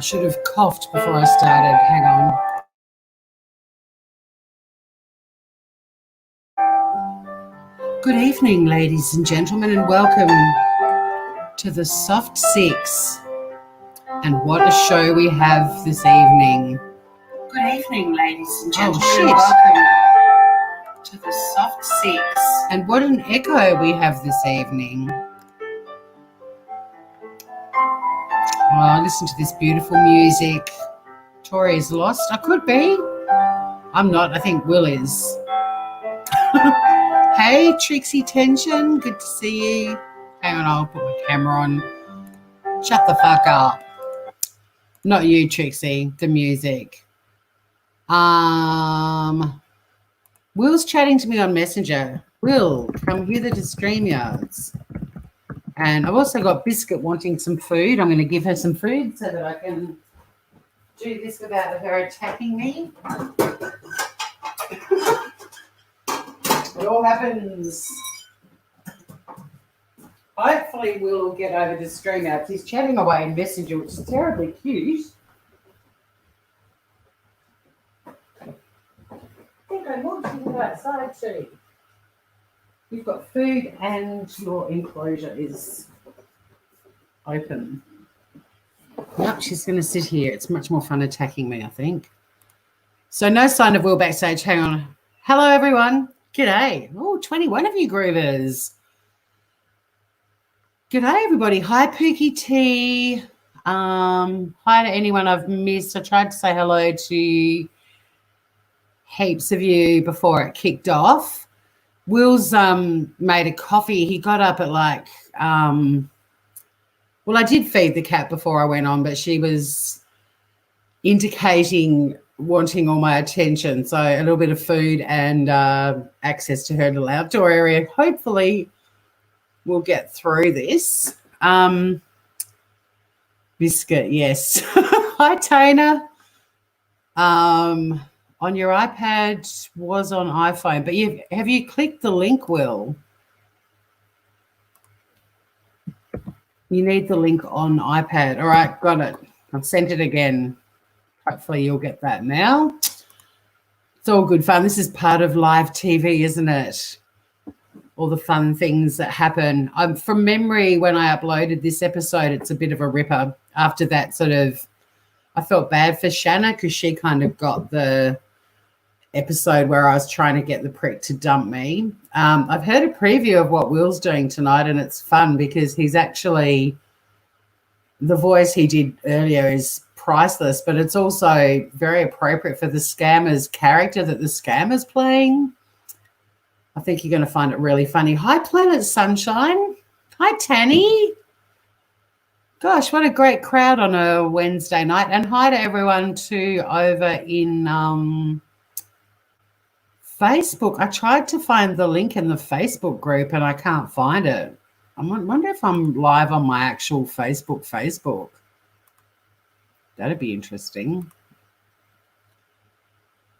should have coughed before I started. Hang on. Good evening, ladies and gentlemen, and welcome to the Soft Six. And what a show we have this evening. Good evening, ladies and gentlemen, and welcome to the Soft Six. And what an echo we have this evening. Oh, listen to this beautiful music. Tori's lost. I could be. I'm not. I think Will is. Hey, Trixie Tension. Good to see you. Hang on, I'll put my camera on. Shut the fuck up. Not you, Trixie. The music. Will's chatting to me on Messenger. Will, come hither to StreamYards. And I've also got Biscuit wanting some food. I'm going to give her some food so that I can do this without her attacking me. It all happens. Hopefully we'll get over to StreamYards. He's chatting away in Messenger, which is terribly cute. I think I want to go outside too. You've got food and your enclosure is open. Nope, she's going to sit here. It's much more fun attacking me, I think. So no sign of Will backstage. Hang on. Hello, everyone. G'day. Oh, 21 of you groovers. G'day, everybody. Hi, Pookie T. Hi to anyone I've missed. I tried to say hello to heaps of you before it kicked off. Will's made a coffee. He got up at like, well, I did feed the cat before I went on, but she was indicating wanting all my attention. So a little bit of food and access to her little outdoor area. Hopefully we'll get through this. Biscuit, yes. Hi, Tana. On your iPad was on iPhone, but have you clicked the link, Will? You need the link on iPad. All right, got it. I've sent it again. Hopefully you'll get that now. It's all good fun. This is part of live TV, isn't it? All the fun things that happen. From memory, when I uploaded this episode, it's a bit of a ripper. After that I felt bad for Shanna because she kind of got the episode where I was trying to get the prick to dump me. I've heard a preview of what Will's doing tonight, and it's fun because he's actually, the voice he did earlier is priceless, but it's also very appropriate for the Scammer's character that the Scammer's playing. I think you're going to find it really funny. Hi, Planet Sunshine. Hi, Tanny. Gosh, what a great crowd on a Wednesday night. And hi to everyone too over in Facebook. I tried to find the link in the Facebook group and I can't find it. I wonder if I'm live on my actual Facebook. That'd be interesting.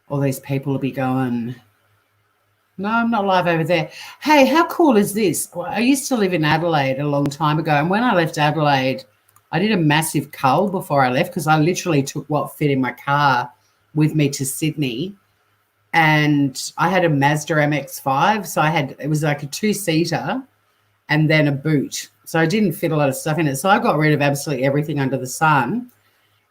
All these people will be going, no, I'm not live over there. Hey, how cool is this? Well, I used to live in Adelaide a long time ago, and when I left Adelaide, I did a massive cull before I left because I literally took what fit in my car with me to Sydney. And I had a Mazda MX-5, so it was like a two-seater and then a boot. So I didn't fit a lot of stuff in it. So I got rid of absolutely everything under the sun.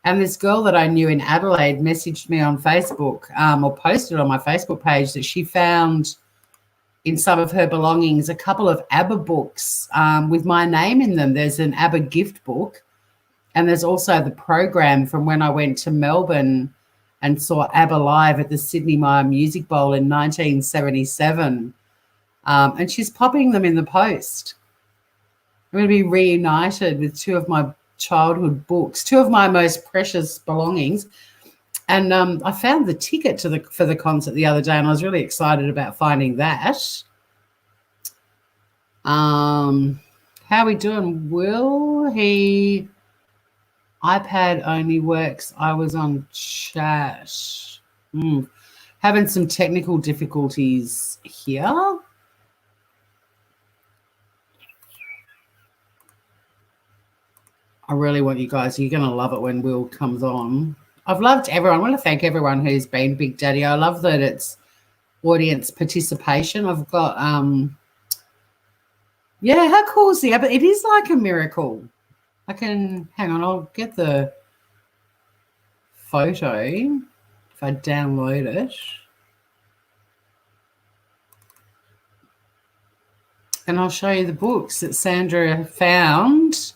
And this girl that I knew in Adelaide messaged me on Facebook or posted on my Facebook page that she found in some of her belongings a couple of ABBA books with my name in them. There's an ABBA gift book, and there's also the program from when I went to Melbourne and saw ABBA live at the Sydney Mire Music Bowl in 1977. And she's popping them in the post. I'm going to be reunited with two of my childhood books, two of my most precious belongings. And I found the ticket for the concert the other day, and I was really excited about finding that. How are we doing? Will he... iPad only works. I was on chat. Having some technical difficulties here. I really want you guys. You're going to love it when Will comes on. I've loved everyone. I want to thank everyone who's been Big Daddy. I love that it's audience participation. I've got, yeah, how cool is the app? It is like a miracle. I can, hang on, I'll get the photo if I download it. And I'll show you the books that Sandra found.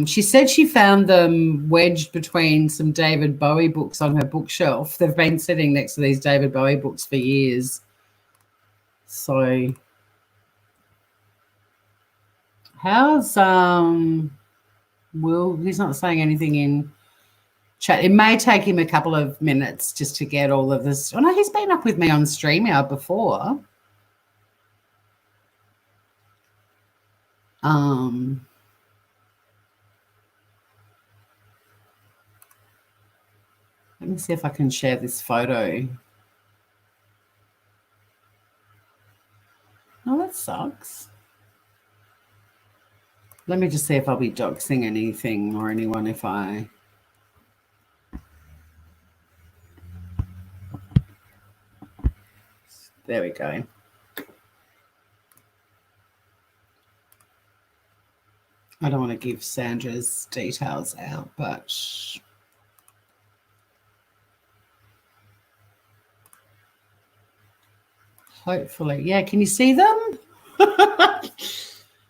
She said she found them wedged between some David Bowie books on her bookshelf. They've been sitting next to these David Bowie books for years. So how's Will? He's not saying anything in chat. It may take him a couple of minutes just to get all of this. Oh no, he's been up with me on StreamYard before. Let me see if I can share this photo. Oh, that sucks. Let me just see if I'll be doxing anything or anyone if I... There we go. I don't want to give Sandra's details out, but... hopefully, yeah. Can you see them?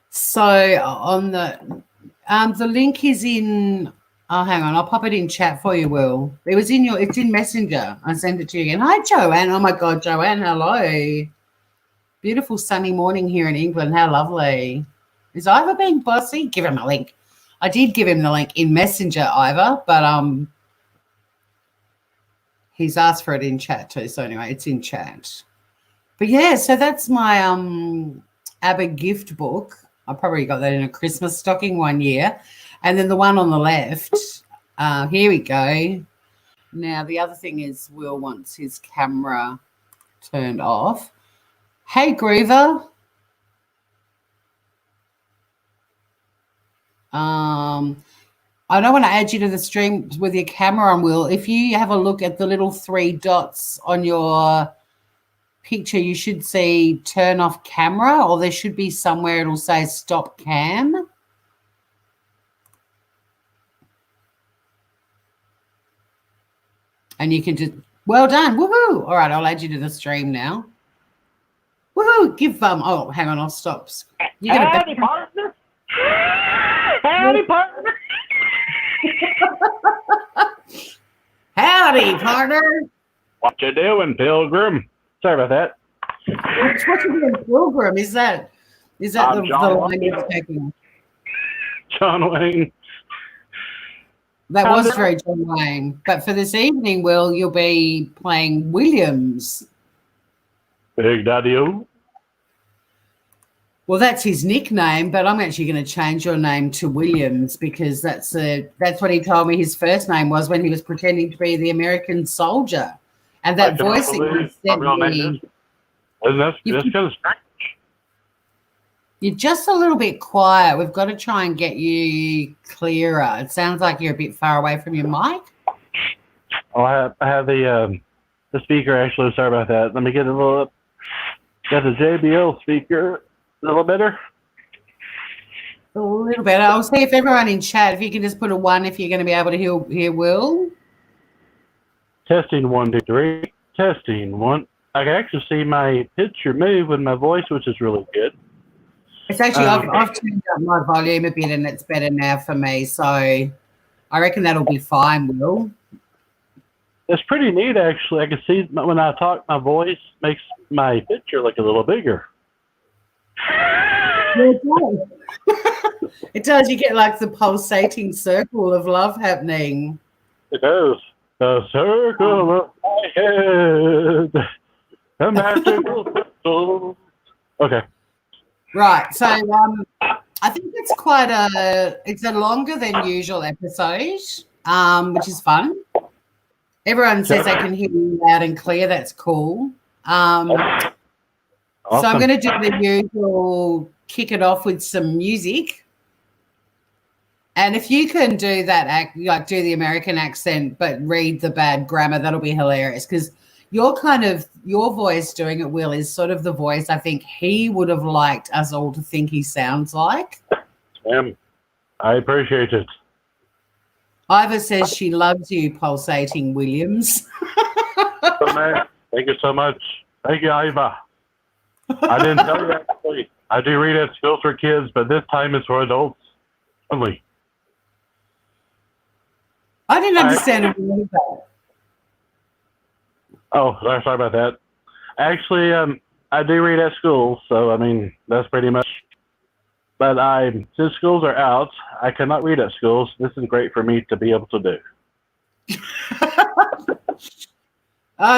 So on the link is in. Oh, hang on, I'll pop it in chat for you, Will. It was in it's in Messenger. I sent it to you again. Hi, Joanne. Oh my God, Joanne, hello. Beautiful sunny morning here in England. How lovely. Is Ivor being bossy? Give him a link. I did give him the link in Messenger, Ivor, but he's asked for it in chat too. So anyway, it's in chat. But yeah, so that's my ABBA gift book. I probably got that in a Christmas stocking one year. And then the one on the left, here we go. Now, the other thing is Will wants his camera turned off. Hey, Groover. I don't want to add you to the stream with your camera on, Will. If you have a look at the little 3 dots on your picture, you should see turn off camera, or there should be somewhere it'll say stop cam. And you can just, well done, woohoo. All right, I'll add you to the stream now. Woohoo, give oh, hang on, I'll stop. You're gonna Howdy, partner. Howdy, partner. Howdy, partner. What you doing, Pilgrim? Sorry about that. What you doing, Pilgrim? Is that the line you're taking? John Wayne. That was very John Wayne. But for this evening, Will, you'll be playing Williams. Big Daddy-O. Well, that's his nickname, but I'm actually going to change your name to Williams because that's what he told me his first name was when he was pretending to be the American soldier. And that voice that you sent me, you're just a little bit quiet. We've got to try and get you clearer. It sounds like you're a bit far away from your mic. Oh, I have the speaker actually. Sorry about that. Let me get a little up. Got the JBL speaker. A little better? A little better. I'll see if everyone in chat, if you can just put a 1 if you're going to be able to hear Will. Testing 1, 2, 3. Testing 1. I can actually see my picture move with my voice, which is really good. It's actually, I've turned up my volume a bit and it's better now for me. So I reckon that'll be fine, Will. It's pretty neat, actually. I can see when I talk, my voice makes my picture look a little bigger. Yeah, it does. It does. You get like the pulsating circle of love happening. It does. The circle of my head. The magical crystal. Okay. Right. So I think it's it's a longer than usual episode, which is fun. Everyone says they can hear you loud and clear. That's cool. Awesome. So I'm going to do the usual, kick it off with some music. And if you can do that, like do the American accent, but read the bad grammar, that'll be hilarious. Because your voice doing it, Will, is sort of the voice I think he would have liked us all to think he sounds like. I appreciate it. Ivor says she loves you, pulsating Williams. Thank you so much. Thank you, Iva. I didn't tell you actually. I do read at school for kids, but this time it's for adults only. I didn't understand a word of that. Oh, sorry about that. Actually, I do read at school, so I mean that's pretty much. But since schools are out, I cannot read at schools. This is great for me to be able to do.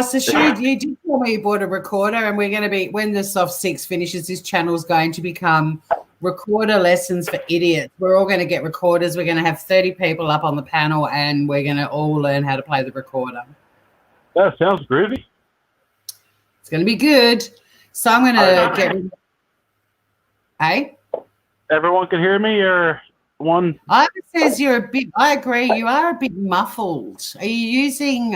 So Shu, you did tell me you bought a recorder, and we're going to be, when the Soft 6 finishes, this channel is going to become recorder lessons for idiots. We're all going to get recorders. We're going to have 30 people up on the panel, and we're going to all learn how to play the recorder. That sounds groovy. It's going to be good. So I'm going to get rid of... Hey? Everyone can hear me, or one? Ivor says you're a bit... I agree. You are a bit muffled. Are you using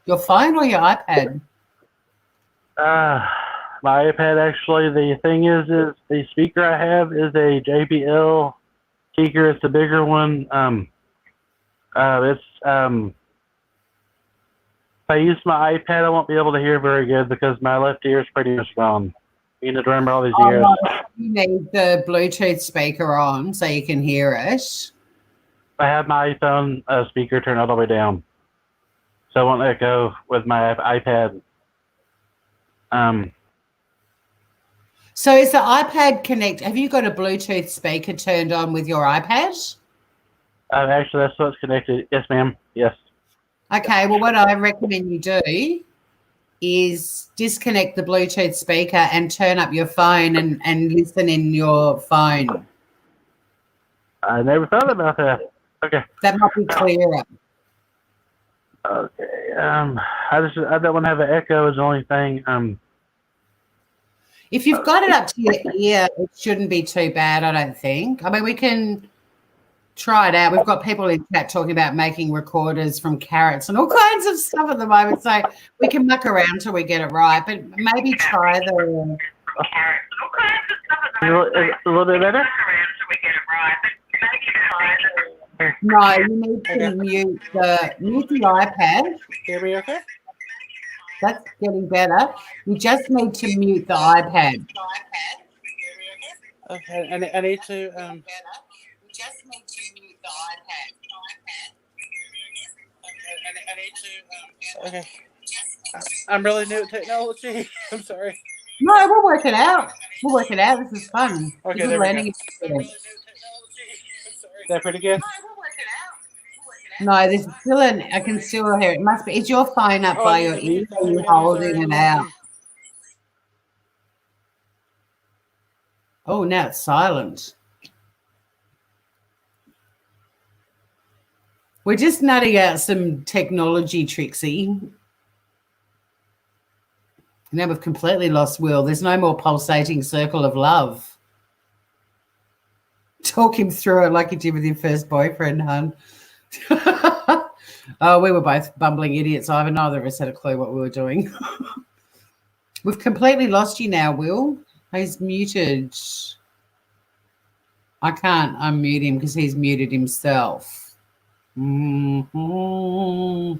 your phone or your iPad? My iPad, actually. The thing is the speaker I have is a JBL speaker. It's a bigger one. If I use my iPad, I won't be able to hear very good because my left ear is pretty much gone. You need to remember all these years. You need the Bluetooth speaker on so you can hear it. I have my iPhone speaker turned all the way down, so I won't echo with my iPad. So is the iPad connect? Have you got a Bluetooth speaker turned on with your iPad? Actually, that's what's connected. Yes, ma'am. Yes. Okay. Well, what I recommend you do is disconnect the Bluetooth speaker and turn up your phone and listen in your phone. I never thought about that. Okay. That might be clearer. Okay. I don't want to have an echo is the only thing. If you've got it up to your ear, it shouldn't be too bad, I don't think. I mean, we can try it out. We've got people in chat talking about making recorders from carrots and all kinds of stuff at the moment, so we can muck around till we get it right. But maybe try the a little bit better. No, you need to mute the iPad. Hear me okay? That's getting better. You just need to mute the iPad. Okay, I need to You just need to mute the iPad. Okay. I'm really new at technology. I'm sorry. No, we'll work it out. We'll work it out. This is fun. Okay, this is there learning we go. experience. Is that pretty good? No, there's still I can still hear it. Must be. Is your phone up by your ear? Or are you holding it out? Oh, now it's silent. We're just nutting out some technology, Trixie. Now we've completely lost Will. There's no more pulsating circle of love. Talk him through it like you did with your first boyfriend, hun. Oh, we were both bumbling idiots. Ivan, neither of us had a clue what we were doing. We've completely lost you now, Will. He's muted. I can't unmute him because he's muted himself. Mm-hmm.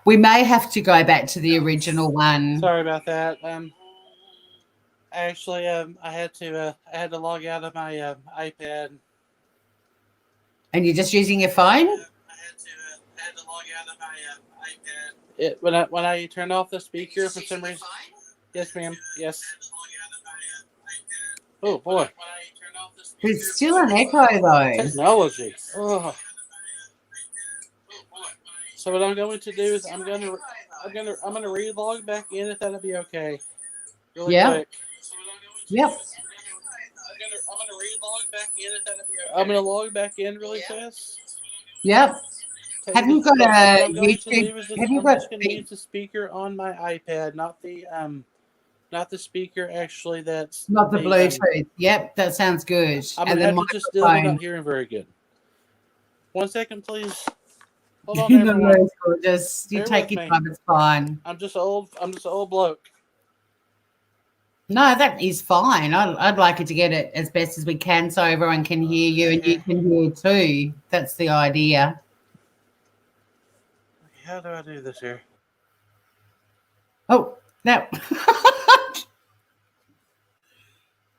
We may have to go back to the original one. Sorry about that. Actually, I had to log out of my iPad. And you're just using your phone? I had to log out of my iPad. When I turned off the speaker for some reason. Yes, ma'am. Yes. Oh boy. There's still an echo though. Technology. Oh. So what I'm going to do is I'm gonna relog back in if that'll be okay. Really quick. Yep. I'm gonna relog back in if that'll be okay. I'm gonna log back in really fast. Yep. Have you got a YouTube? I'm just gonna use the speaker on my iPad, not the not the speaker. Actually, that's Not the Bluetooth. Yep, that sounds good. I'm And gonna then have to just deal with not hearing very good. 1 second, please. Hold on, no, everyone. just you Bear take with your me. time. It's fine. I'm just an old bloke. No, that is fine. I'd like it to get it as best as we can, so everyone can hear you and you can hear too. That's the idea. How do I do this here? Oh, no.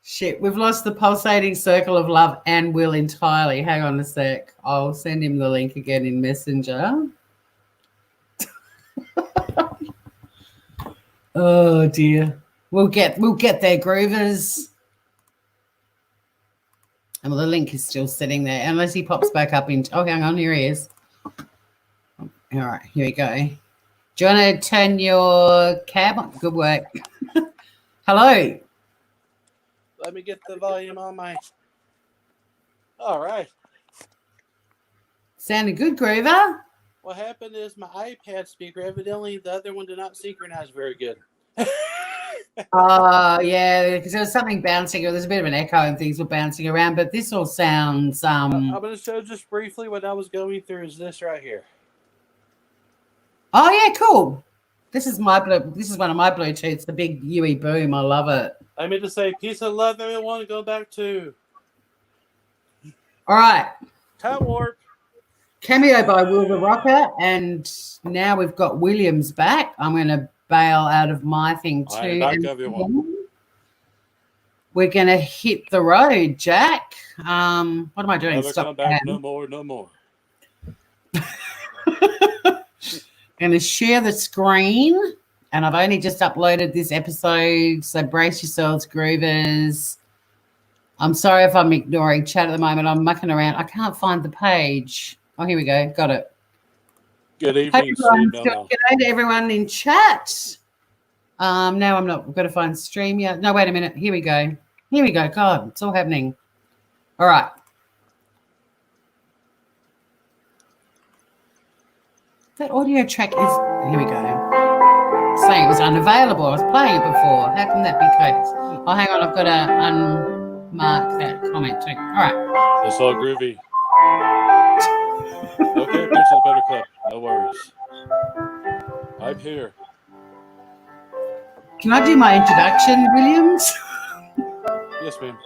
Shit, we've lost the pulsating circle of love and will entirely. Hang on a sec. I'll send him the link again in Messenger. Oh dear. We'll get there, groovers. And the link is still sitting there, unless he pops back up in. Oh, hang on, here he is. All right, here we go. Do you want to turn your cab on? Good work. Hello. Let me get the volume on my. All right. Sounded good, Groover. What happened is my iPad speaker, evidently the other one did not synchronize very good. Oh, yeah, because there was something bouncing. There's a bit of an echo and things were bouncing around, but this all sounds... I'm going to show just briefly what I was going through is this right here. Oh, yeah, cool. This is one of my Bluetooths, the big UE boom. I love it. I meant to say peace and love, everyone. Go back to... All right. Time Warp. Cameo by Will the Rocker, and now we've got Williams back. I'm going to bail out of my thing too. I'm back, everyone. We're going to hit the road, Jack. What am I doing? Never come back, no more. Going to share the screen, and I've only just uploaded this episode, so brace yourselves, groovers. I'm sorry if I'm ignoring chat at the moment. I'm mucking around. I can't find the page. Oh, here we go. Got it. Good evening. Good day to everyone in chat. Now I'm not going to find stream yet. No, wait a minute. Here we go. God, it's all happening. All right. That audio track is... Here we go. Saying it was unavailable. I was playing it before. How can that be the case? Oh, hang on. I've got to unmark that comment too. All right. It's all groovy. Okay, Prince of the Better Club. No worries. I'm here. Can I do my introduction, Williams? Yes, ma'am.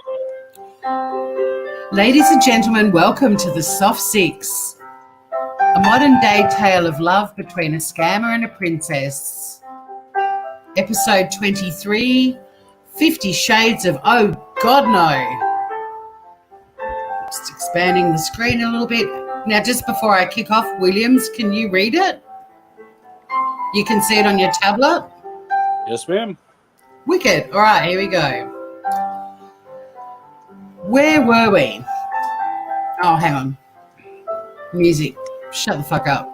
Ladies and gentlemen, welcome to the Soft Six, a modern-day tale of love between a scammer and a princess. Episode 23, 50 Shades of Oh God No. Just expanding the screen a little bit. Now, just before I kick off, Williams, can you read it? You can see it on your tablet? Yes, ma'am. Wicked. All right, here we go. Where were we? Oh, hang on. Music. Shut the fuck up.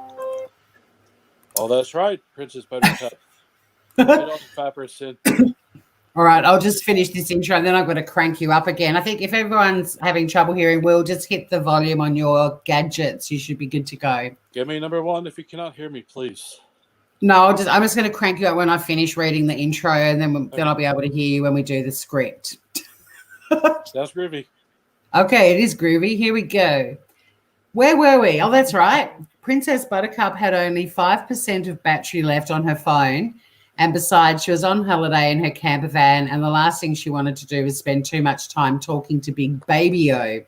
Oh, that's right. Princess Buttercup. 5%. All right, I'll just finish this intro and then I'm going to crank you up again. I think if everyone's having trouble hearing, we'll just hit the volume on your gadgets. You should be good to go. Give me number one if you cannot hear me, please. No, I'm just going to crank you up when I finish reading the intro, and then I'll be able to hear you when we do the script. That's groovy. Okay, it is groovy. Here we go. Where were we? Oh, that's right. Princess Buttercup had only 5% of battery left on her phone. And besides, she was on holiday in her camper van, and the last thing she wanted to do was spend too much time talking to Big Baby-O.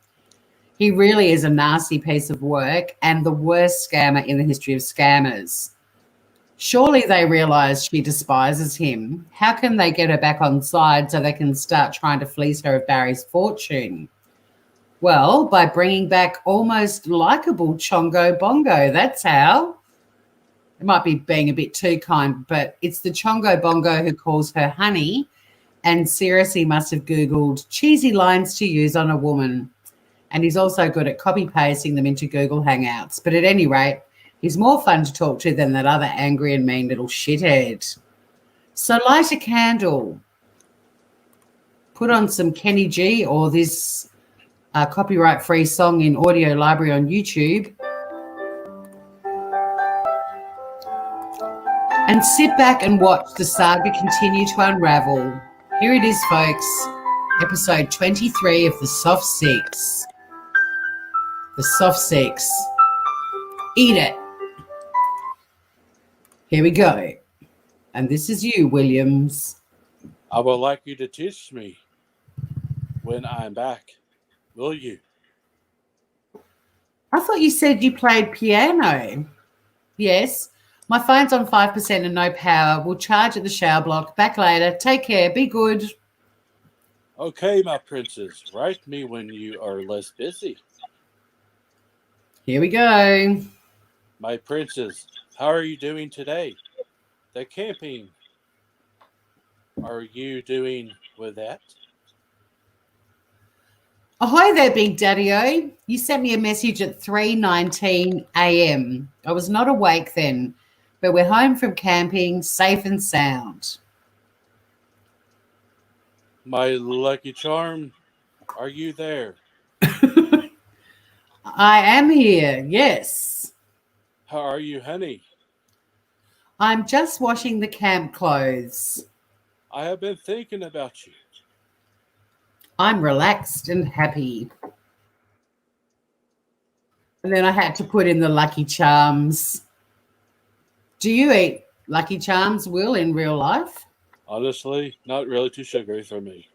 He really is a nasty piece of work and the worst scammer in the history of scammers. Surely they realise she despises him. How can they get her back on side so they can start trying to fleece her of Barry's fortune? Well, by bringing back almost likeable Chongo Bongo. That's how. It might be being a bit too kind, but it's the Chongo Bongo who calls her honey, and seriously must have Googled cheesy lines to use on a woman. And he's also good at copy-pasting them into Google Hangouts. But at any rate, he's more fun to talk to than that other angry and mean little shithead. So light a candle. Put on some Kenny G or this copyright-free song in audio library on YouTube. and sit back and watch the saga continue to unravel. Here it is, folks. Episode 23 of The Soft Six. The Soft Six. Eat it. Here we go. And this is you, Williams. I would like you to teach me when I'm back. Will you? I thought you said you played piano. Yes. My phone's on 5% and no power. We'll charge at the shower block. Back later. Take care. Be good. Okay, my princess. Write me when you are less busy. Here we go. My princess, how are you doing today? The camping. Are you doing with that? Ahoy there, Big Daddy-O. You sent me a message at 3:19 a.m. I was not awake then, but we're home from camping, safe and sound. My lucky charm, are you there? I am here, yes. How are you, honey? I'm just washing the camp clothes. I have been thinking about you. I'm relaxed and happy. And then I had to put in the Lucky Charms. Do you eat Lucky Charms, Will, in real life? Honestly, not really too sugary for me.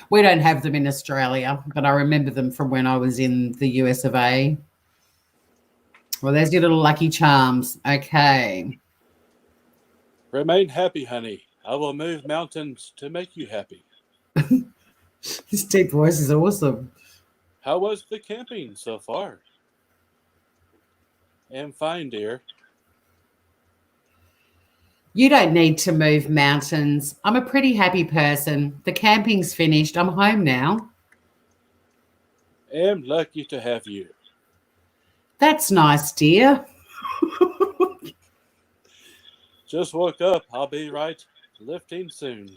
We don't have them in Australia, but I remember them from when I was in the US of A. Well, there's your little Lucky Charms. Okay. Remain happy, honey. I will move mountains to make you happy. His deep voice is awesome. How was the camping so far? I'm fine, dear. You don't need to move mountains. I'm a pretty happy person. The camping's finished. I'm home now. I'm lucky to have you. That's nice, dear. Just woke up. I'll be right lifting soon.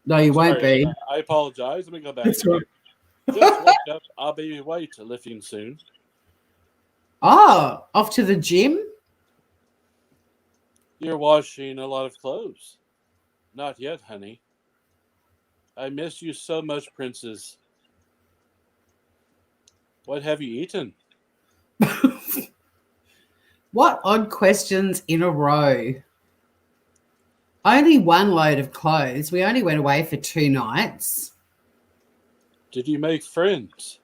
No, you won't Sorry, be. I apologize. Let me go back. That's right. Just woke up. I'll be weight lifting soon. Oh, off to the gym? You're washing a lot of clothes. Not yet, honey. I miss you so much, princess. What have you eaten? What odd questions in a row. Only one load of clothes. We only went away for 2 nights. Did you make friends?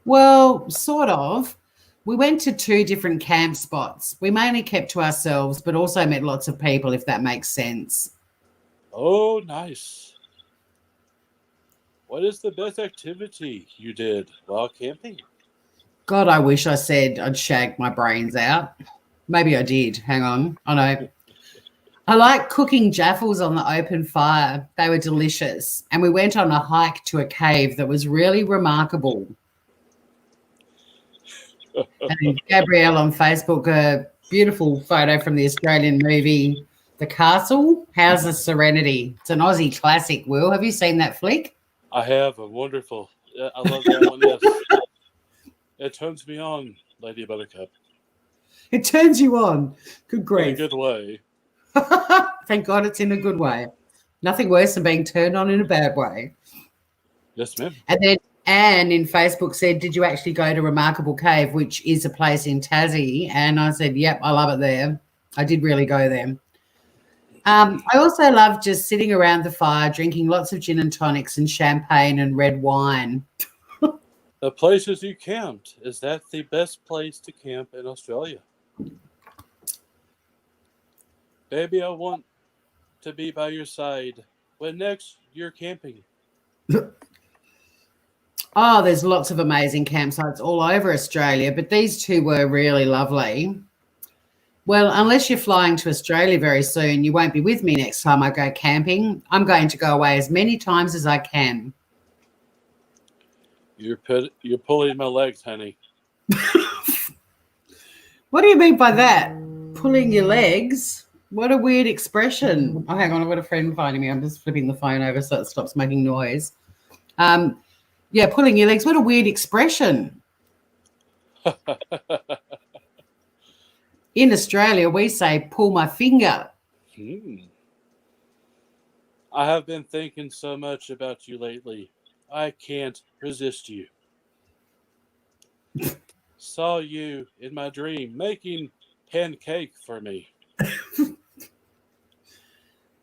Well, sort of. We went to 2 different camp spots. We mainly kept to ourselves, but also met lots of people, if that makes sense. Oh, nice. What is the best activity you did while camping? God, I wish I said I'd shag my brains out. Maybe I did. Hang on. I know. I like cooking jaffles on the open fire. They were delicious. And we went on a hike to a cave that was really remarkable. And Gabrielle on Facebook, a beautiful photo from the Australian movie, The Castle, Houses Serenity. It's an Aussie classic, Will. Have you seen that flick? I have a wonderful. I love that one. Yes. It turns me on, Lady Buttercup. It turns you on. Good In grief. a good way. Thank God it's in a good way. Nothing worse than being turned on in a bad way. Yes, ma'am. And then Anne in Facebook said, did you actually go to Remarkable Cave, which is a place in Tassie? And I said, yep, I love it there. I did really go there. I also love just sitting around the fire, drinking lots of gin and tonics and champagne and red wine. The places you camped, is that the best place to camp in Australia? Baby, I want to be by your side when next you're camping. Oh, there's lots of amazing campsites all over Australia, but these 2 were really lovely. Well, unless you're flying to Australia very soon, you won't be with me next time I go camping. I'm going to go away as many times as I can. You're pulling my legs, honey. What do you mean by that? Pulling your legs? What a weird expression. Oh, hang on. I've got a friend finding me. I'm just flipping the phone over so it stops making noise. Yeah, pulling your legs. What a weird expression. In Australia, we say pull my finger. I have been thinking so much about you lately. I can't resist you. Saw you in my dream making pancake for me.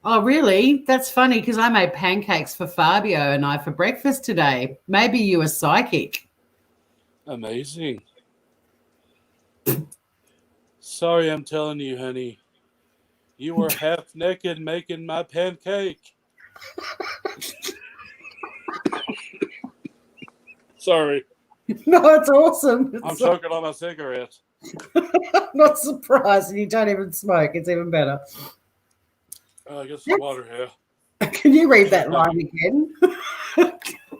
Oh, really? That's funny because I made pancakes for Fabio and I for breakfast today. Maybe you were psychic. Amazing. Sorry I'm telling you, honey. You were half naked making my pancake. Sorry. No, it's awesome. I'm choking on my cigarette. Not surprised. You don't even smoke. It's even better. Get some water here. Can you read that line again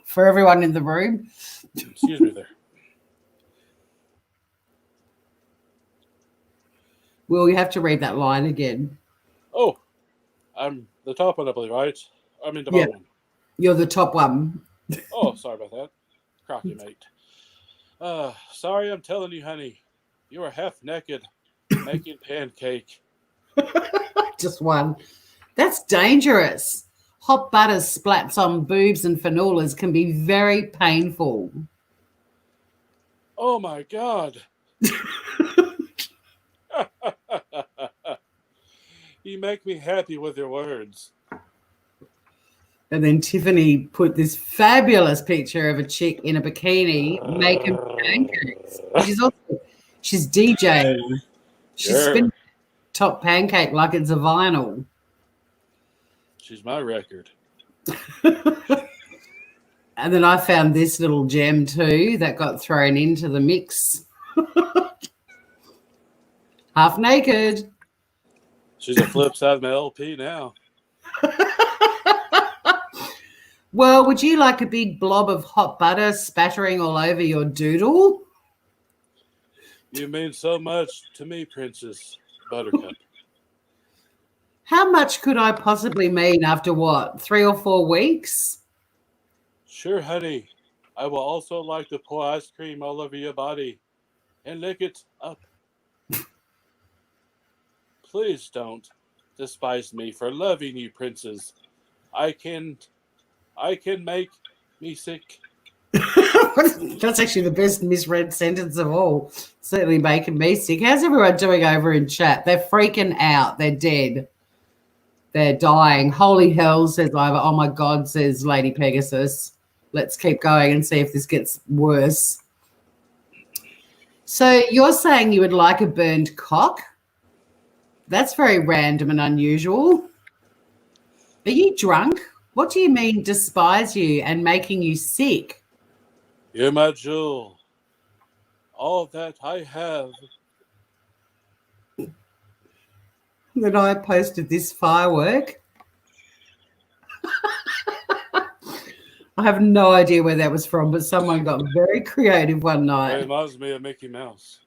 for everyone in the room? Excuse me there. Will you have to read that line again? Oh, I'm the top one, I believe, right? I mean the bottom one. You're the top one. Oh, sorry about that. Crocky, mate. Sorry I'm telling you, honey. You were half naked making pancake. Just one. That's dangerous. Hot butter splats on boobs and fenolas can be very painful. Oh my God. You make me happy with your words. And then Tiffany put this fabulous picture of a chick in a bikini making pancakes. She's DJing. She's spinning top pancake like it's a vinyl. She's my record. And then I found this little gem too that got thrown into the mix. Half naked. She's a flip side of my LP now. Well, would you like a big blob of hot butter spattering all over your doodle? You mean so much to me, Princess Buttercup. How much could I possibly mean after what, 3 or 4 weeks? Sure, honey. I will also like to pour ice cream all over your body and lick it up. Please don't despise me for loving you, Princess. I can make me sick. That's actually the best misread sentence of all. Certainly making me sick. How's everyone doing over in chat? They're freaking out. They're dead. They're dying. Holy hell, says Iva. Oh my God, says Lady Pegasus. Let's keep going and see if this gets worse. So you're saying you would like a burned cock? That's very random and unusual. Are you drunk? What do you mean despise you and making you sick? You're my jewel. All that I have. Then I posted this firework. I have no idea where that was from, but someone got very creative one It night. reminds me of Mickey Mouse.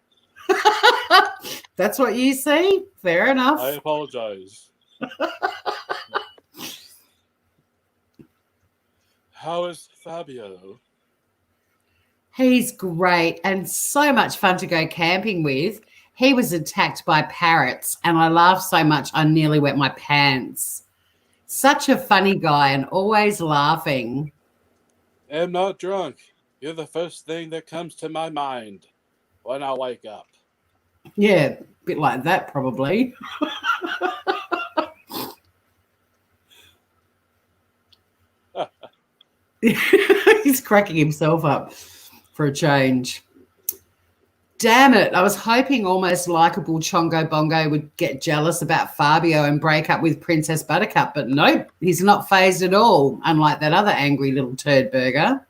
That's what you see? Fair enough. I apologize. How is Fabio? He's great and so much fun to go camping with. He was attacked by parrots and I laughed so much I nearly wet my pants. Such a funny guy and always laughing. I'm not drunk. You're the first thing that comes to my mind when I wake up. Yeah, a bit like that probably. He's cracking himself up for a change. Damn it. I was hoping almost likable Chongo Bongo would get jealous about Fabio and break up with Princess Buttercup, but nope, he's not phased at all, unlike that other angry little turd burger.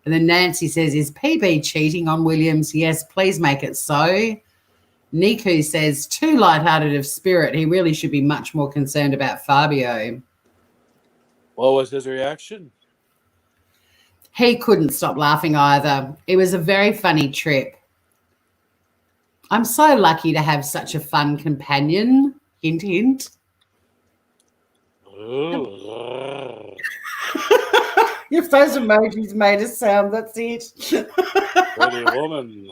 And then Nancy says, is PB cheating on Williams? Yes, please make it so. Niku says, too lighthearted of spirit. He really should be much more concerned about Fabio. What was his reaction? He couldn't stop laughing either. It was a very funny trip. I'm so lucky to have such a fun companion. Hint, hint. If those emojis made a sound, that's it. Pretty woman.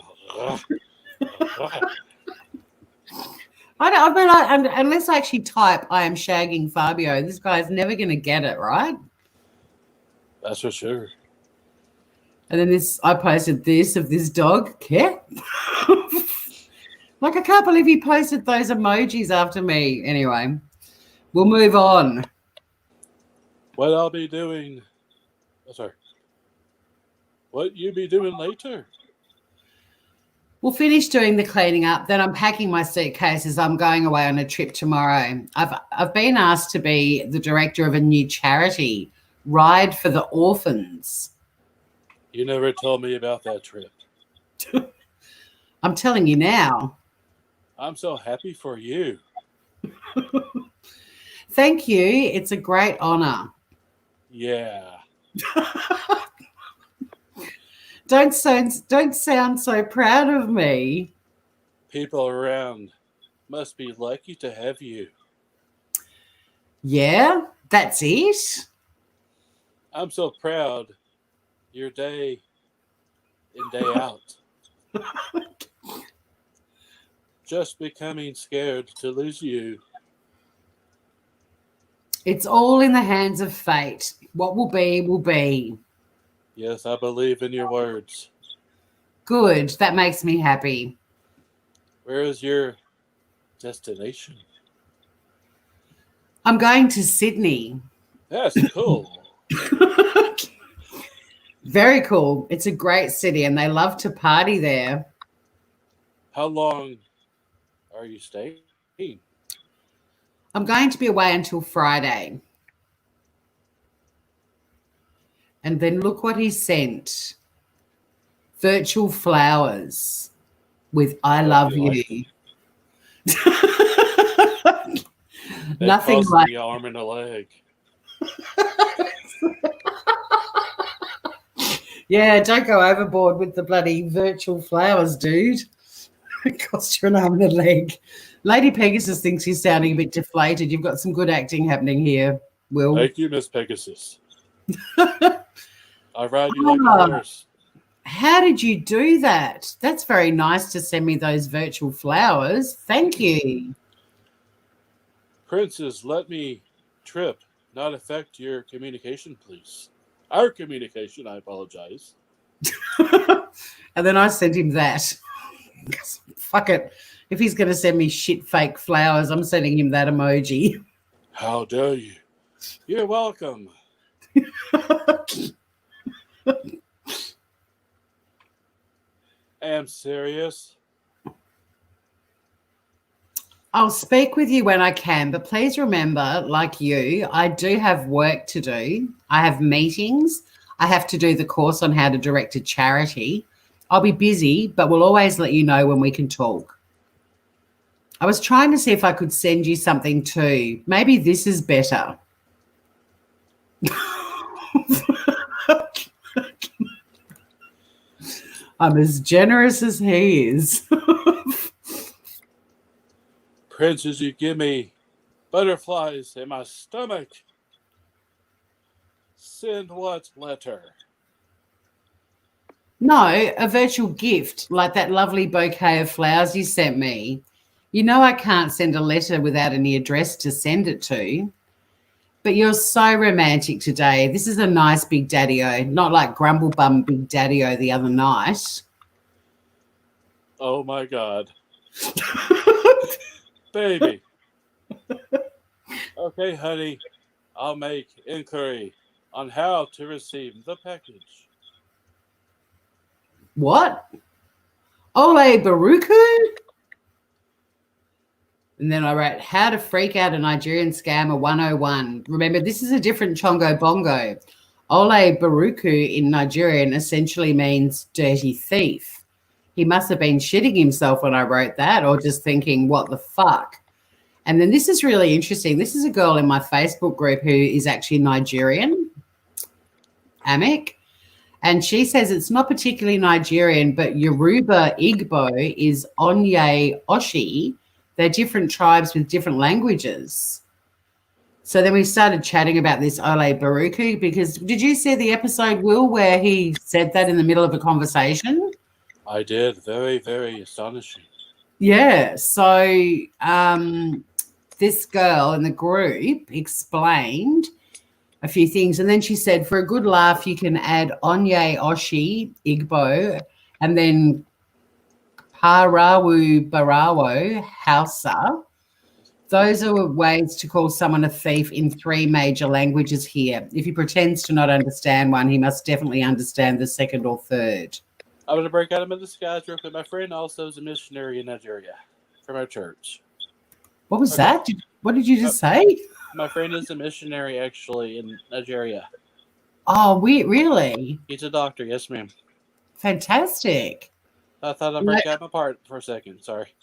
Unless I actually type "I am shagging Fabio," this guy's never going to get it, right? That's for sure. And then I posted this of this dog. Care? Like, I can't believe he posted those emojis after me. Anyway, we'll move on. What I'll be doing. Oh, sorry. What you be doing later? We'll finish doing the cleaning up. Then I'm packing my suitcases. I'm going away on a trip tomorrow. I've been asked to be the director of a new charity, Ride for the Orphans. You never told me about that trip. I'm telling you now. I'm so happy for you. Thank you. It's a great honor. Yeah. Don't sound so proud of me. People around must be lucky to have you. Yeah, that's it. I'm so proud. Your day in, day out. Just becoming scared to lose you. It's all in the hands of fate. What will be, will be. Yes, I believe in your words. Good. That makes me happy. Where is your destination? I'm going to Sydney. That's cool. Very cool. It's a great city and they love to party there. How long are you staying? I'm going to be away until Friday. And then look what he sent. Virtual flowers with "I love you." Nothing like the arm and a leg. Yeah, don't go overboard with the bloody virtual flowers, dude. It costs you an arm and a leg. Lady Pegasus thinks he's sounding a bit deflated. You've got some good acting happening here, Will. Thank you, Miss Pegasus. I ride you like a horse. How did you do that? That's very nice to send me those virtual flowers. Thank you. Princess, let me trip not affect your communication, please. Our communication, I apologize. And then I sent him that. Fuck it. If he's going to send me shit fake flowers, I'm sending him that emoji. How dare you? You're welcome. I am serious. I'll speak with you when I can, but please remember, like you, I do have work to do. I have meetings. I have to do the course on how to direct a charity. I'll be busy, but we'll always let you know when we can talk. I was trying to see if I could send you something too. Maybe this is better. I'm as generous as he is. Princess, you give me butterflies in my stomach. Send what letter? No, a virtual gift like that lovely bouquet of flowers you sent me. You know I can't send a letter without any address to send it to. But you're so romantic today. This is a nice big daddy-o, not like Grumblebum big daddy-o the other night. Oh, my God. Baby. Okay, honey. I'll make inquiry on how to receive the package. What? Ole Baruku? And then I wrote, how to freak out a Nigerian scammer 101. Remember, this is a different Chongo Bongo. Ole Baruku in Nigerian essentially means dirty thief. He must have been shitting himself when I wrote that or just thinking, what the fuck? And then this is really interesting. This is a girl in my Facebook group who is actually Nigerian, Amek. And she says it's not particularly Nigerian, but Yoruba Igbo is Onye Oshi. They're different tribes with different languages. So then we started chatting about this Ole Baruku because did you see the episode, Will, where he said that in the middle of a conversation? I did. Very, very astonishing. Yeah. So this girl in the group explained a few things, and then she said, for a good laugh, you can add Onye Oshi, Igbo, and then Parawu Barawo, Hausa. Those are ways to call someone a thief in 3 major languages here. If he pretends to not understand one, he must definitely understand the second or third. I'm going to break out of my disguise real quick. My friend also is a missionary in Nigeria from our church. What was that? What did you just say? My friend is a missionary actually in Nigeria. Oh, really? He's a doctor. Yes, ma'am. Fantastic. I thought I'd break out my part for a second. Sorry.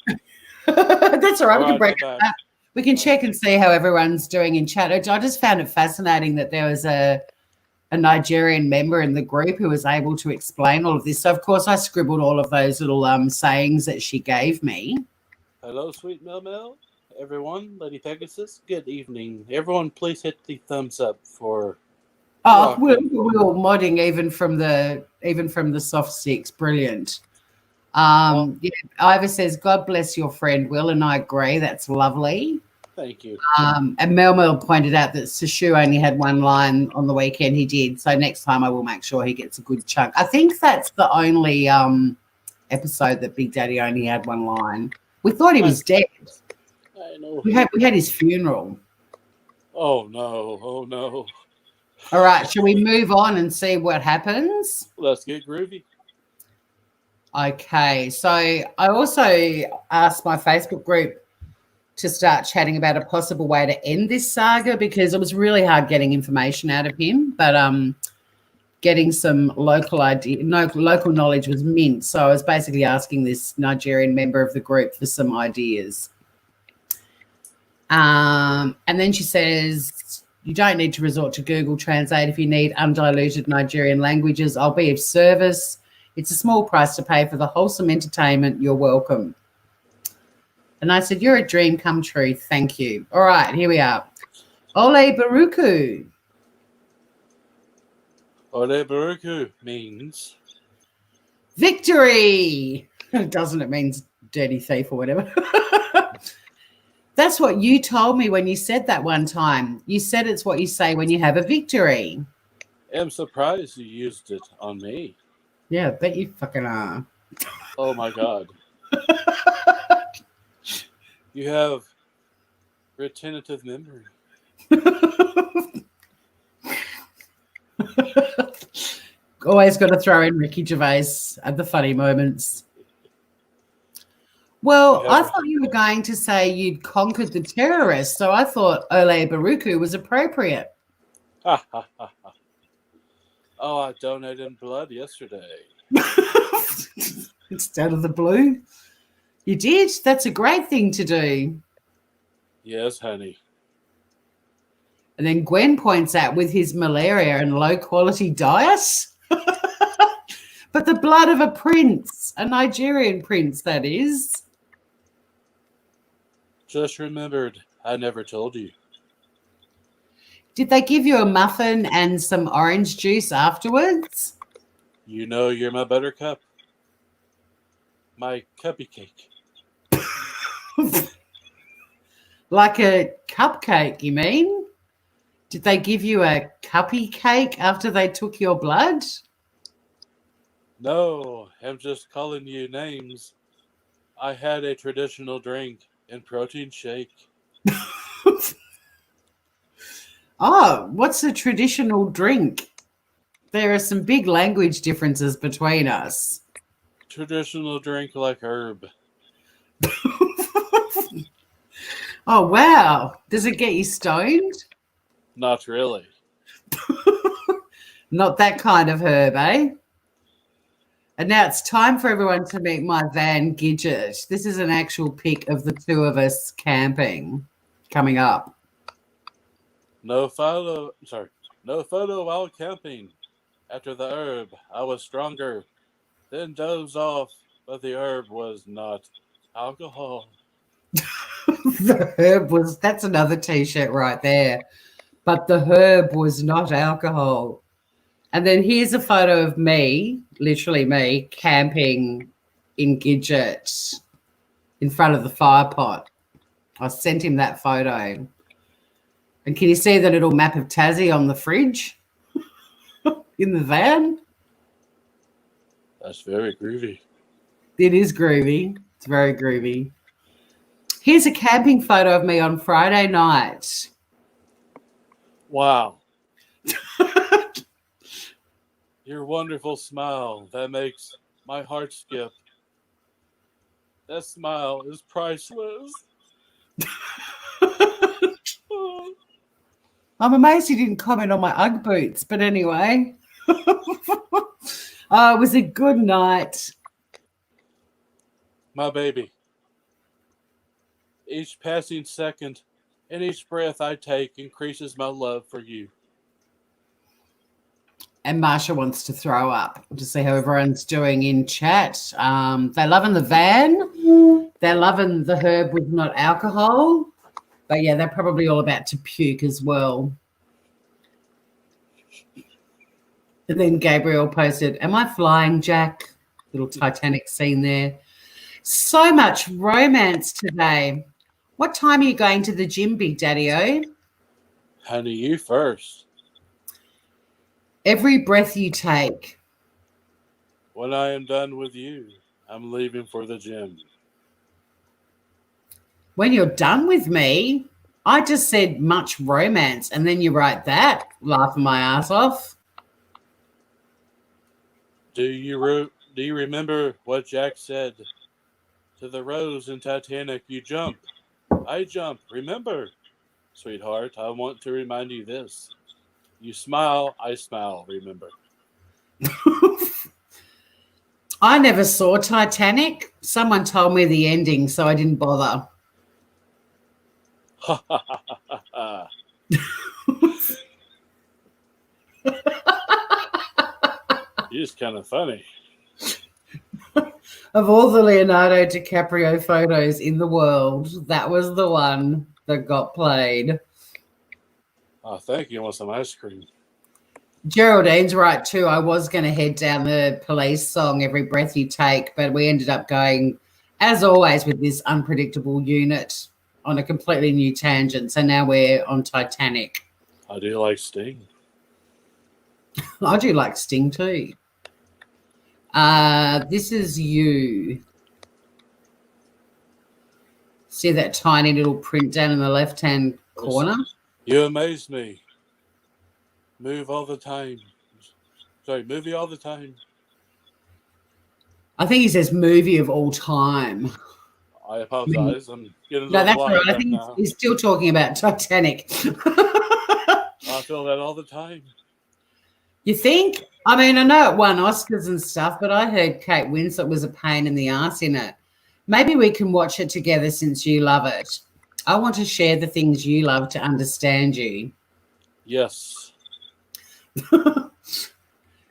That's all right. We can break go it up. We can check and see how everyone's doing in chat. I just found it fascinating that there was a Nigerian member in the group who was able to explain all of this. So, of course, I scribbled all of those little sayings that she gave me. Hello, sweet Mel. Everyone, Lady Pegasus, good evening. Everyone, please hit the thumbs up for. Oh, we're modding even from the soft sticks. Brilliant. Yeah, Ivor says, God bless your friend, Will, and I agree. That's lovely. Thank you. And Mel pointed out that Sashu only had 1 line on the weekend. He did. So next time I will make sure he gets a good chunk. I think that's the only episode that Big Daddy only had 1 line. We thought he was dead. I know. We had his funeral. Oh, no. Oh, no. All right. Shall we move on and see what happens? Let's get groovy. Okay. So I also asked my Facebook group to start chatting about a possible way to end this saga because it was really hard getting information out of him, but getting some local knowledge was mint. So I was basically asking this Nigerian member of the group for some ideas. And then she says, you don't need to resort to Google Translate if you need undiluted Nigerian languages. I'll be of service. It's a small price to pay for the wholesome entertainment. You're welcome. And I said, you're a dream come true. Thank you. All right, here we are. Ole Baruku. Ole Baruku means victory. Doesn't it mean dirty thief or whatever? That's what you told me when you said that one time. You said it's what you say when you have a victory. I'm surprised you used it on me. Yeah, I bet you fucking are. Oh, my God. You have retentive memory. Always got to throw in Ricky Gervais at the funny moments. Well, I thought you were going to say you'd conquered the terrorists, so I thought Ole Baruku was appropriate. Oh, I donated blood yesterday. Instead of the blue? You did? That's a great thing to do. Yes, honey. And then Gwen points out with his malaria and low-quality diet. But the blood of a prince, a Nigerian prince, that is. Just remembered, I never told you. Did they give you a muffin and some orange juice afterwards? You know you're my buttercup. My cuppy cake. Like a cupcake, you mean? Did they give you a cuppy cake after they took your blood? No, I'm just calling you names. I had a traditional drink and protein shake. Oh, what's a traditional drink? There are some big language differences between us. Traditional drink like herb. Oh, wow. Does it get you stoned? Not really. Not that kind of herb, eh? And now it's time for everyone to meet my Van Gidget. This is an actual pic of the two of us camping coming up. No photo while camping. After the herb, I was stronger. Then dozed off, but the herb was not alcohol. The herb was, that's another t-shirt right there. But the herb was not alcohol. And then here's a photo of me, literally me, camping in Gidget. in front of the fire pot. I sent him that photo. And can you see the little map of Tassie on the fridge in the van? That's very groovy. It is groovy. It's very groovy. Here's a camping photo of me on Friday night. Wow. Your wonderful smile, that makes my heart skip. That smile is priceless. I'm amazed you didn't comment on my Ugg boots, but anyway. It was a good night. My baby. Each passing second and each breath I take increases my love for you. And Marsha wants to throw up to see how everyone's doing in chat. They're loving the van. They're loving the herb with not alcohol. But, yeah, they're probably all about to puke as well. And then Gabriel posted, am I flying, Jack? Little Titanic scene there. So much romance today. What time are you going to the gym, Big Daddy-O? Honey, you first. Every breath you take. When I am done with you, I'm leaving for the gym. When you're done with me, I just said much romance, and then you write that, laughing my ass off. Do you remember what Jack said to the rose in Titanic? You jump. I jump. Remember, sweetheart, I want to remind you this. You smile, I smile, remember. I never saw Titanic. Someone told me the ending, so I didn't bother. Ha ha ha ha ha. You're just kind of funny. Of all the Leonardo DiCaprio photos in the world, that was the one that got played. Oh, thank you. I want some ice cream. Geraldine's right too. I was going to head down the Police song, Every Breath You Take, but we ended up going, as always, with this unpredictable unit on a completely new tangent. So now we're on Titanic. I do like Sting. I do like Sting too. This is you. See that tiny little print down in the left-hand corner? You amaze me. Move all the time. Sorry, movie all the time. I think he says movie of all time. I apologize. I'm getting a No, little that's all right. I up think now. he's still talking about Titanic. I feel that all the time. You think? I mean, I know it won Oscars and stuff, but I heard Kate Winslet was a pain in the ass in it. Maybe we can watch it together since you love it. I want to share the things you love to understand you. Yes. And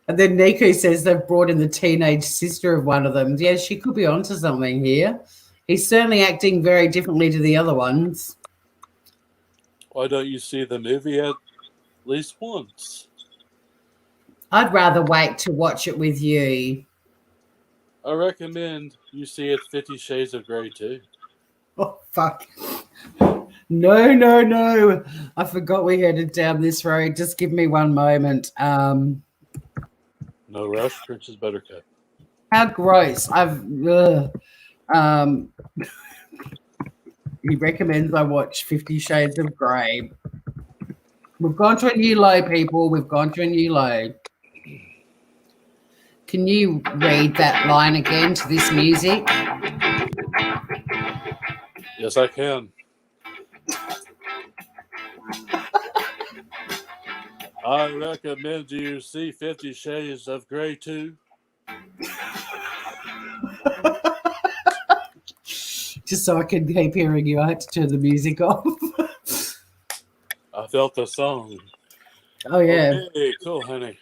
then Nico says they've brought in the teenage sister of one of them. Yeah, she could be onto something here. He's certainly acting very differently to the other ones. Why don't you see the movie at least once? I'd rather wait to watch it with you. I recommend you see it 50 Shades of Grey too. Oh, fuck. No. I forgot we headed down this road. Just give me one moment. No rush, Princess Buttercup. How gross. He recommends I watch 50 Shades of Grey. We've gone to a new low, people. We've gone to a new low. Can you read that line again to this music? Yes, I can. I recommend you see 50 Shades of Grey too. Just so I can keep hearing you, I had to turn the music off. I felt the song. Oh, yeah. Okay, cool, honey.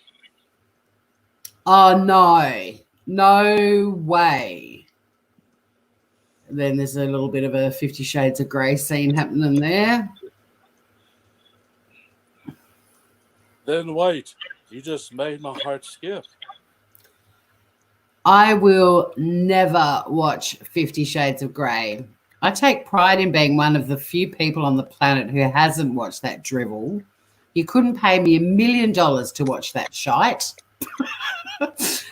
Oh, no. No way. And then there's a little bit of a 50 Shades of Grey scene happening there. Then wait. You just made my heart skip. I will never watch 50 Shades of Grey. I take pride in being one of the few people on the planet who hasn't watched that drivel. You couldn't pay me $1 million to watch that shite.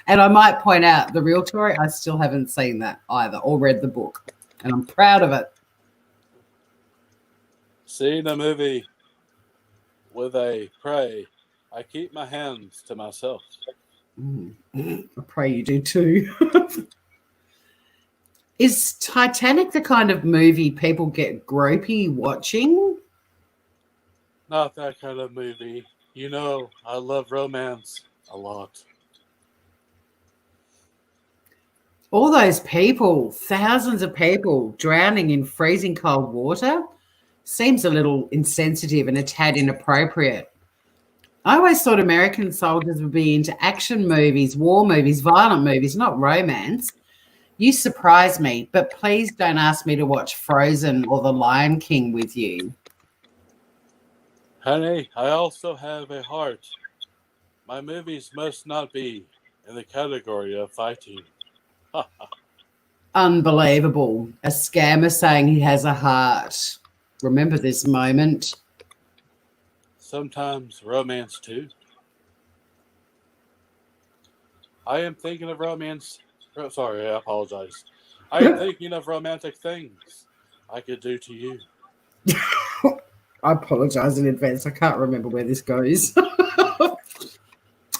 And I might point out the real story, I still haven't seen that either or read the book. And I'm proud of it. Seeing a movie with a prey, I keep my hands to myself. I pray you do too. Is Titanic the kind of movie people get gropey watching? Not that kind of movie. You know, I love romance a lot. All those people, thousands of people drowning in freezing cold water, seems a little insensitive and a tad inappropriate. I always thought American soldiers would be into action movies, war movies, violent movies, not romance. You surprise me, but please don't ask me to watch Frozen or The Lion King with you. Honey, I also have a heart. My movies must not be in the category of fighting. Unbelievable. A scammer saying he has a heart. Remember this moment. Sometimes romance too. I am thinking of romance. Sorry, I apologize. I am thinking of romantic things I could do to you. I apologize in advance. I can't remember where this goes.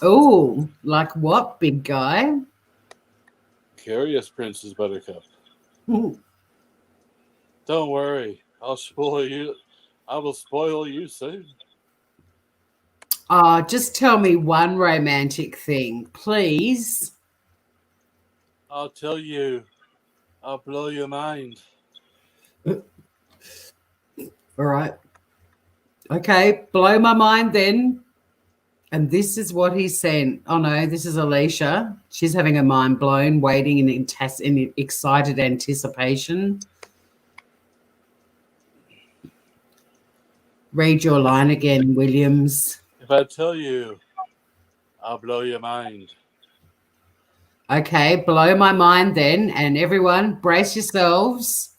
Oh, like what, big guy? Curious, Princess Buttercup. Ooh. Don't worry, I'll spoil you. I will spoil you soon. Just tell me one romantic thing, please. I'll tell you. I'll blow your mind. All right. Okay, blow my mind then. And this is what he sent. Oh no, this is Alicia. She's having her mind blown, waiting in excited anticipation. Read your line again, Williams. If I tell you, I'll blow your mind. Okay, blow my mind then. And everyone, brace yourselves.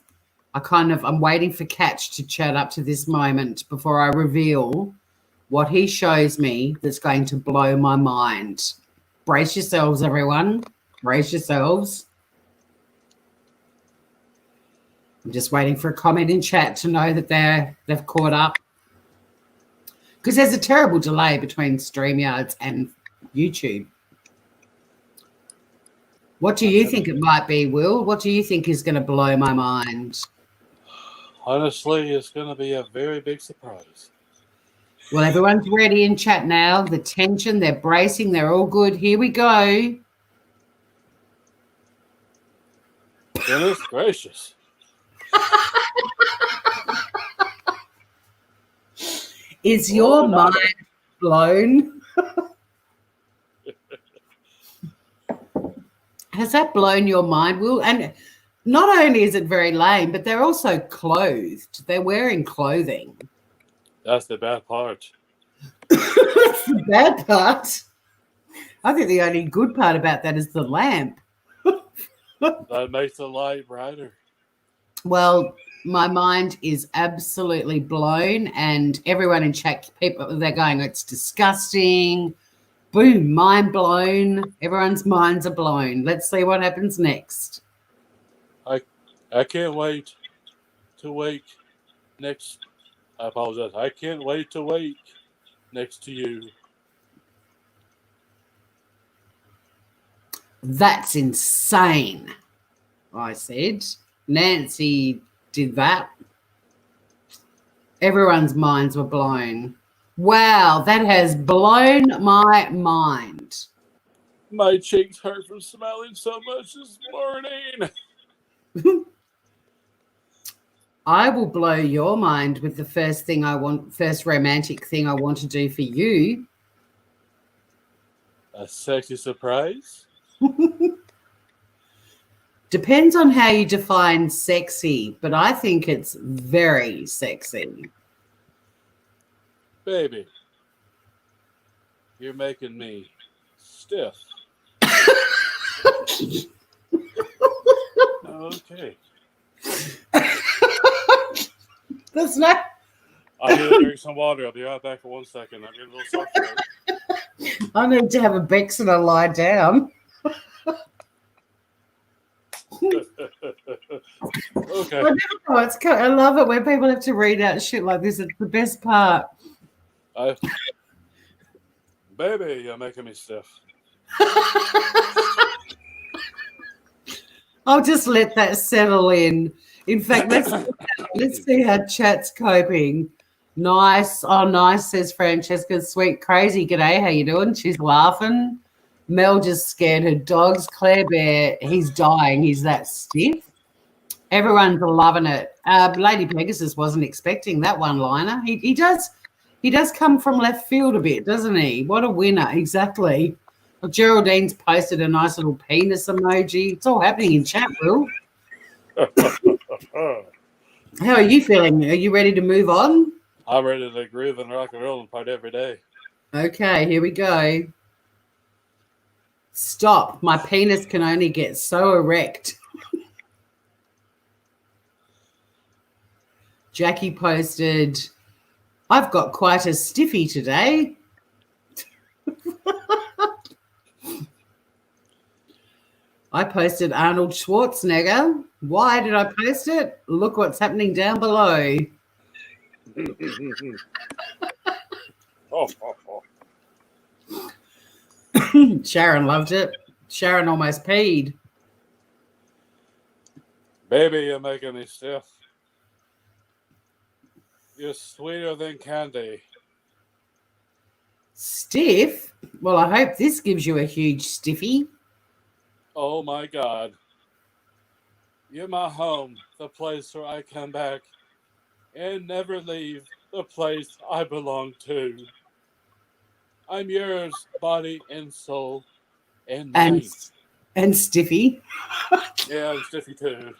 I'm waiting for Catch to chat up to this moment before I reveal what he shows me that's going to blow my mind. Brace yourselves, everyone. Brace yourselves. I'm just waiting for a comment in chat to know that they've caught up. Because there's a terrible delay between StreamYards and YouTube. What do you think it might be, Will? What do you think is going to blow my mind? Honestly, it's going to be a very big surprise. Well, everyone's ready in chat now. The tension, they're bracing, they're all good. Here we go. Goodness gracious. Is your mind blown? Has that blown your mind, Will? And not only is it very lame, but they're also clothed. They're wearing clothing. That's the bad part. That's the bad part. I think the only good part about that is the lamp. That makes the light brighter. Well, my mind is absolutely blown, and everyone in chat, people, they're going, it's disgusting. Boom, mind blown. Everyone's minds are blown. Let's see what happens next. I can't wait to wake next. I apologize. I can't wait to wake next to you. That's insane, I said. Nancy did that. Everyone's minds were blown. Wow, that has blown my mind. My cheeks hurt from smiling so much this morning. I will blow your mind with the first romantic thing I want to do for you. A sexy surprise? Depends on how you define sexy, but I think it's very sexy. Baby, you're making me stiff. Okay. That's not. I need to drink some water. I'll be right back for 1 second. I'm getting a little sore throat. I need to have a Bex and a lie down. Okay. I love it when people have to read out shit like this. It's the best part. Baby, you're making me stiff. I'll just let that settle in. In fact, let's see how chat's coping. Nice. Oh, nice, says Francesca. Sweet crazy. G'day, how you doing? She's laughing. Mel just scared her dogs. Claire Bear, he's dying. He's that stiff. Everyone's loving it. Lady Pegasus wasn't expecting that one-liner. He does come from left field a bit, doesn't he? What a winner. Exactly. Well, Geraldine's posted a nice little penis emoji. It's all happening in chat, Will. How are you feeling? Are you ready to move on? I'm ready to groove and rock and roll and part every day. Okay, here we go. Stop. My penis can only get so erect. Jackie posted, I've got quite a stiffy today. I posted Arnold Schwarzenegger. Why did I post it? Look what's happening down below. Sharon loved it. Sharon almost peed. Baby, you're making me stiff. You're sweeter than candy. Stiff? Well, I hope this gives you a huge stiffy. Oh my God. You're my home, the place where I come back and never leave, the place I belong to. I'm yours, body and soul, and mind. And stiffy. Yeah, I'm stiffy too.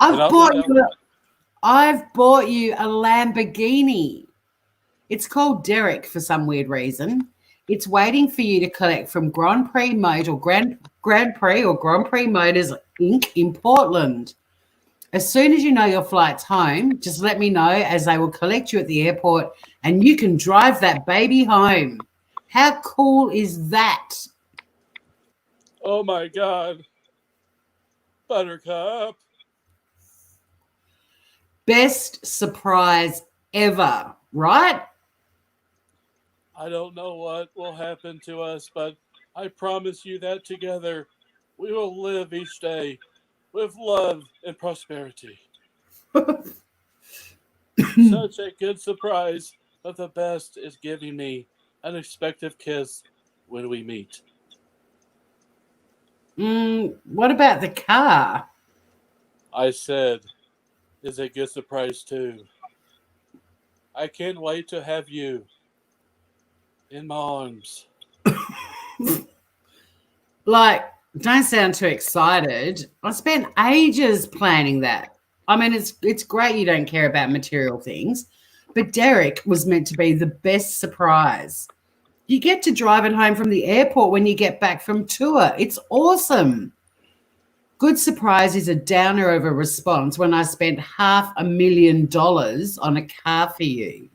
I've bought you a Lamborghini. It's called Derek for some weird reason. It's waiting for you to collect from Grand Prix Motors Inc. in Portland. As soon as you know your flight's home, just let me know, as they will collect you at the airport and you can drive that baby home. How cool is that? Oh my God. Buttercup. Best surprise ever, right? I don't know what will happen to us, but I promise you that together we will live each day with love and prosperity. Such a good surprise, but the best is giving me an unexpected kiss when we meet. What about the car? I said, is a good surprise too. I can't wait to have you in my arms. Like, don't sound too excited. I spent ages planning that. I mean, it's great you don't care about material things, but Derek was meant to be the best surprise. You get to drive it home from the airport when you get back from tour. It's awesome. Good surprise is a downer of a response when I spent $500,000 on a car for you.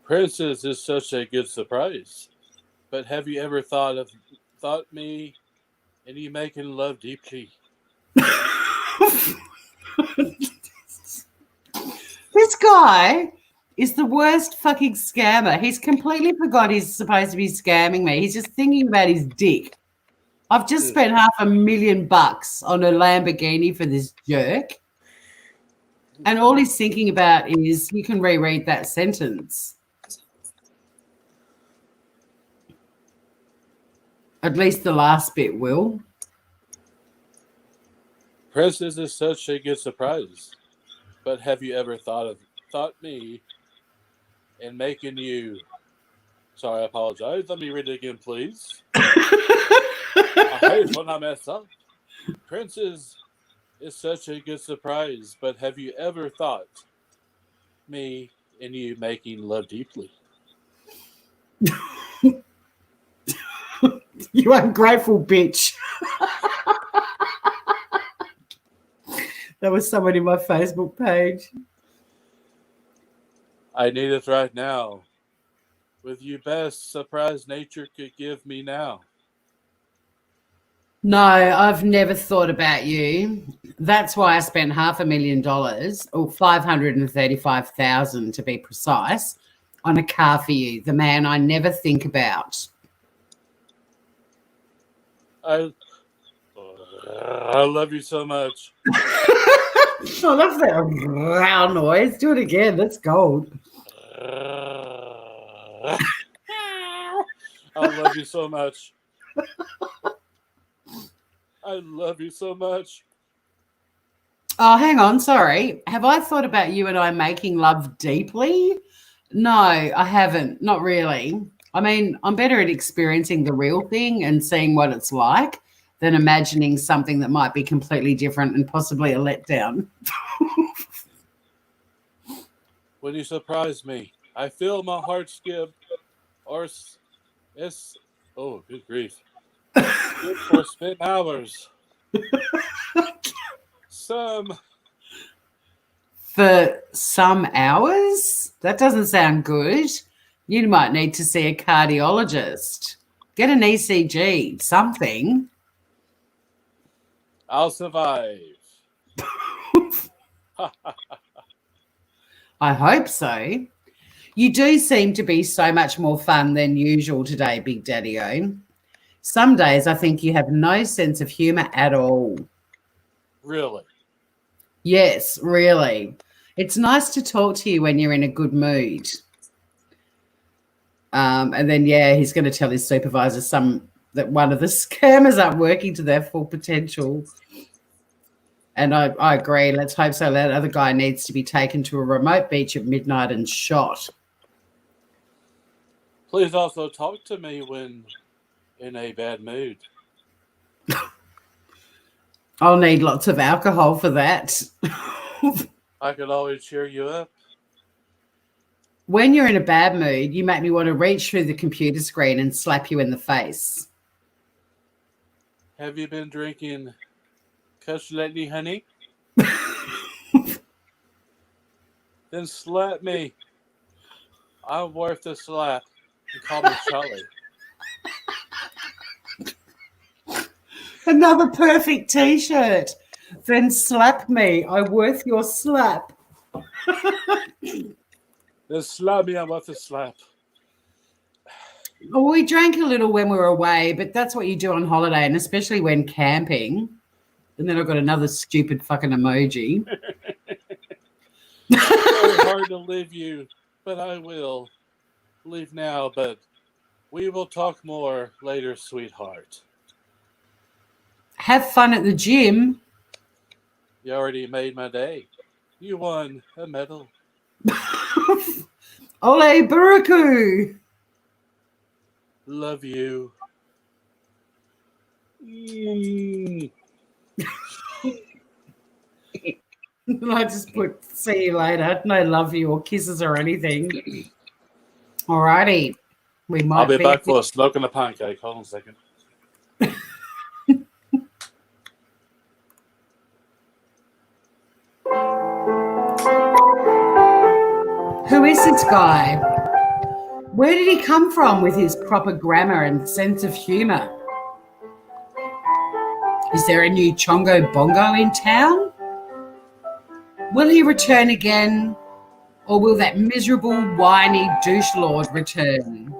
Princess is such a good surprise. But have you ever thought me and you making love deeply? This guy is the worst fucking scammer. He's completely forgot he's supposed to be scamming me. He's just thinking about his dick. I've just spent $500,000 on a Lamborghini for this jerk. And all he's thinking about is, you can reread that sentence. At least the last bit will. Princess is such a good surprise. But have you ever thought me and making you... Sorry, I apologize. Let me read it again, please. I hate when I mess up. Princess is such a good surprise, but have you ever thought me and you making love deeply? You ungrateful bitch. That was someone in my Facebook page. I need it right now. With you best surprise nature could give me now. No, I've never thought about you. That's why I spent $500,000, or 535,000 to be precise, on a car for you, the man I never think about. I love you so much. I love that wow noise. Do it again. That's gold. I love you so much. I love you so much. Oh, hang on. Sorry. Have I thought about you and I making love deeply? No, I haven't. Not really. I mean, I'm better at experiencing the real thing and seeing what it's like than imagining something that might be completely different and possibly a letdown. When you surprise me, I feel my heart skip. Oh, good grief. Good for spent hours. For some hours? That doesn't sound good. You might need to see a cardiologist. Get an ECG, something. I'll survive. I hope so. You do seem to be so much more fun than usual today, Big Daddy-O. Some days I think you have no sense of humour at all. Really? Yes, really. It's nice to talk to you when you're in a good mood. And then, he's going to tell his supervisor that one of the scammers aren't working to their full potential. And I agree. Let's hope so. That other guy needs to be taken to a remote beach at midnight and shot. Please also talk to me when in a bad mood. I'll need lots of alcohol for that. I could always cheer you up. When you're in a bad mood, you make me want to reach through the computer screen and slap you in the face. Have you been drinking Kush lately, honey? Then slap me. I'm worth the slap. You call me Charlie. Another perfect T-shirt. Then slap me. I'm worth your slap. Then slap me. I'm worth the slap. Well, we drank a little when we were away, but that's what you do on holiday, and especially when camping. And then I've got another stupid fucking emoji. It's so hard to leave you, but I will. Leave now, but we will talk more later, sweetheart. Have fun at the gym. You already made my day. You won a medal. Ole Buraku. Love you. I just put see you later. No love you or kisses or anything. Alrighty. I'll be back for a smoke and a pancake. Hold on a second. Who is this guy? Where did he come from with his proper grammar and sense of humour? Is there a new Chongo Bongo in town? Will he return again? Or will that miserable, whiny douche lord return?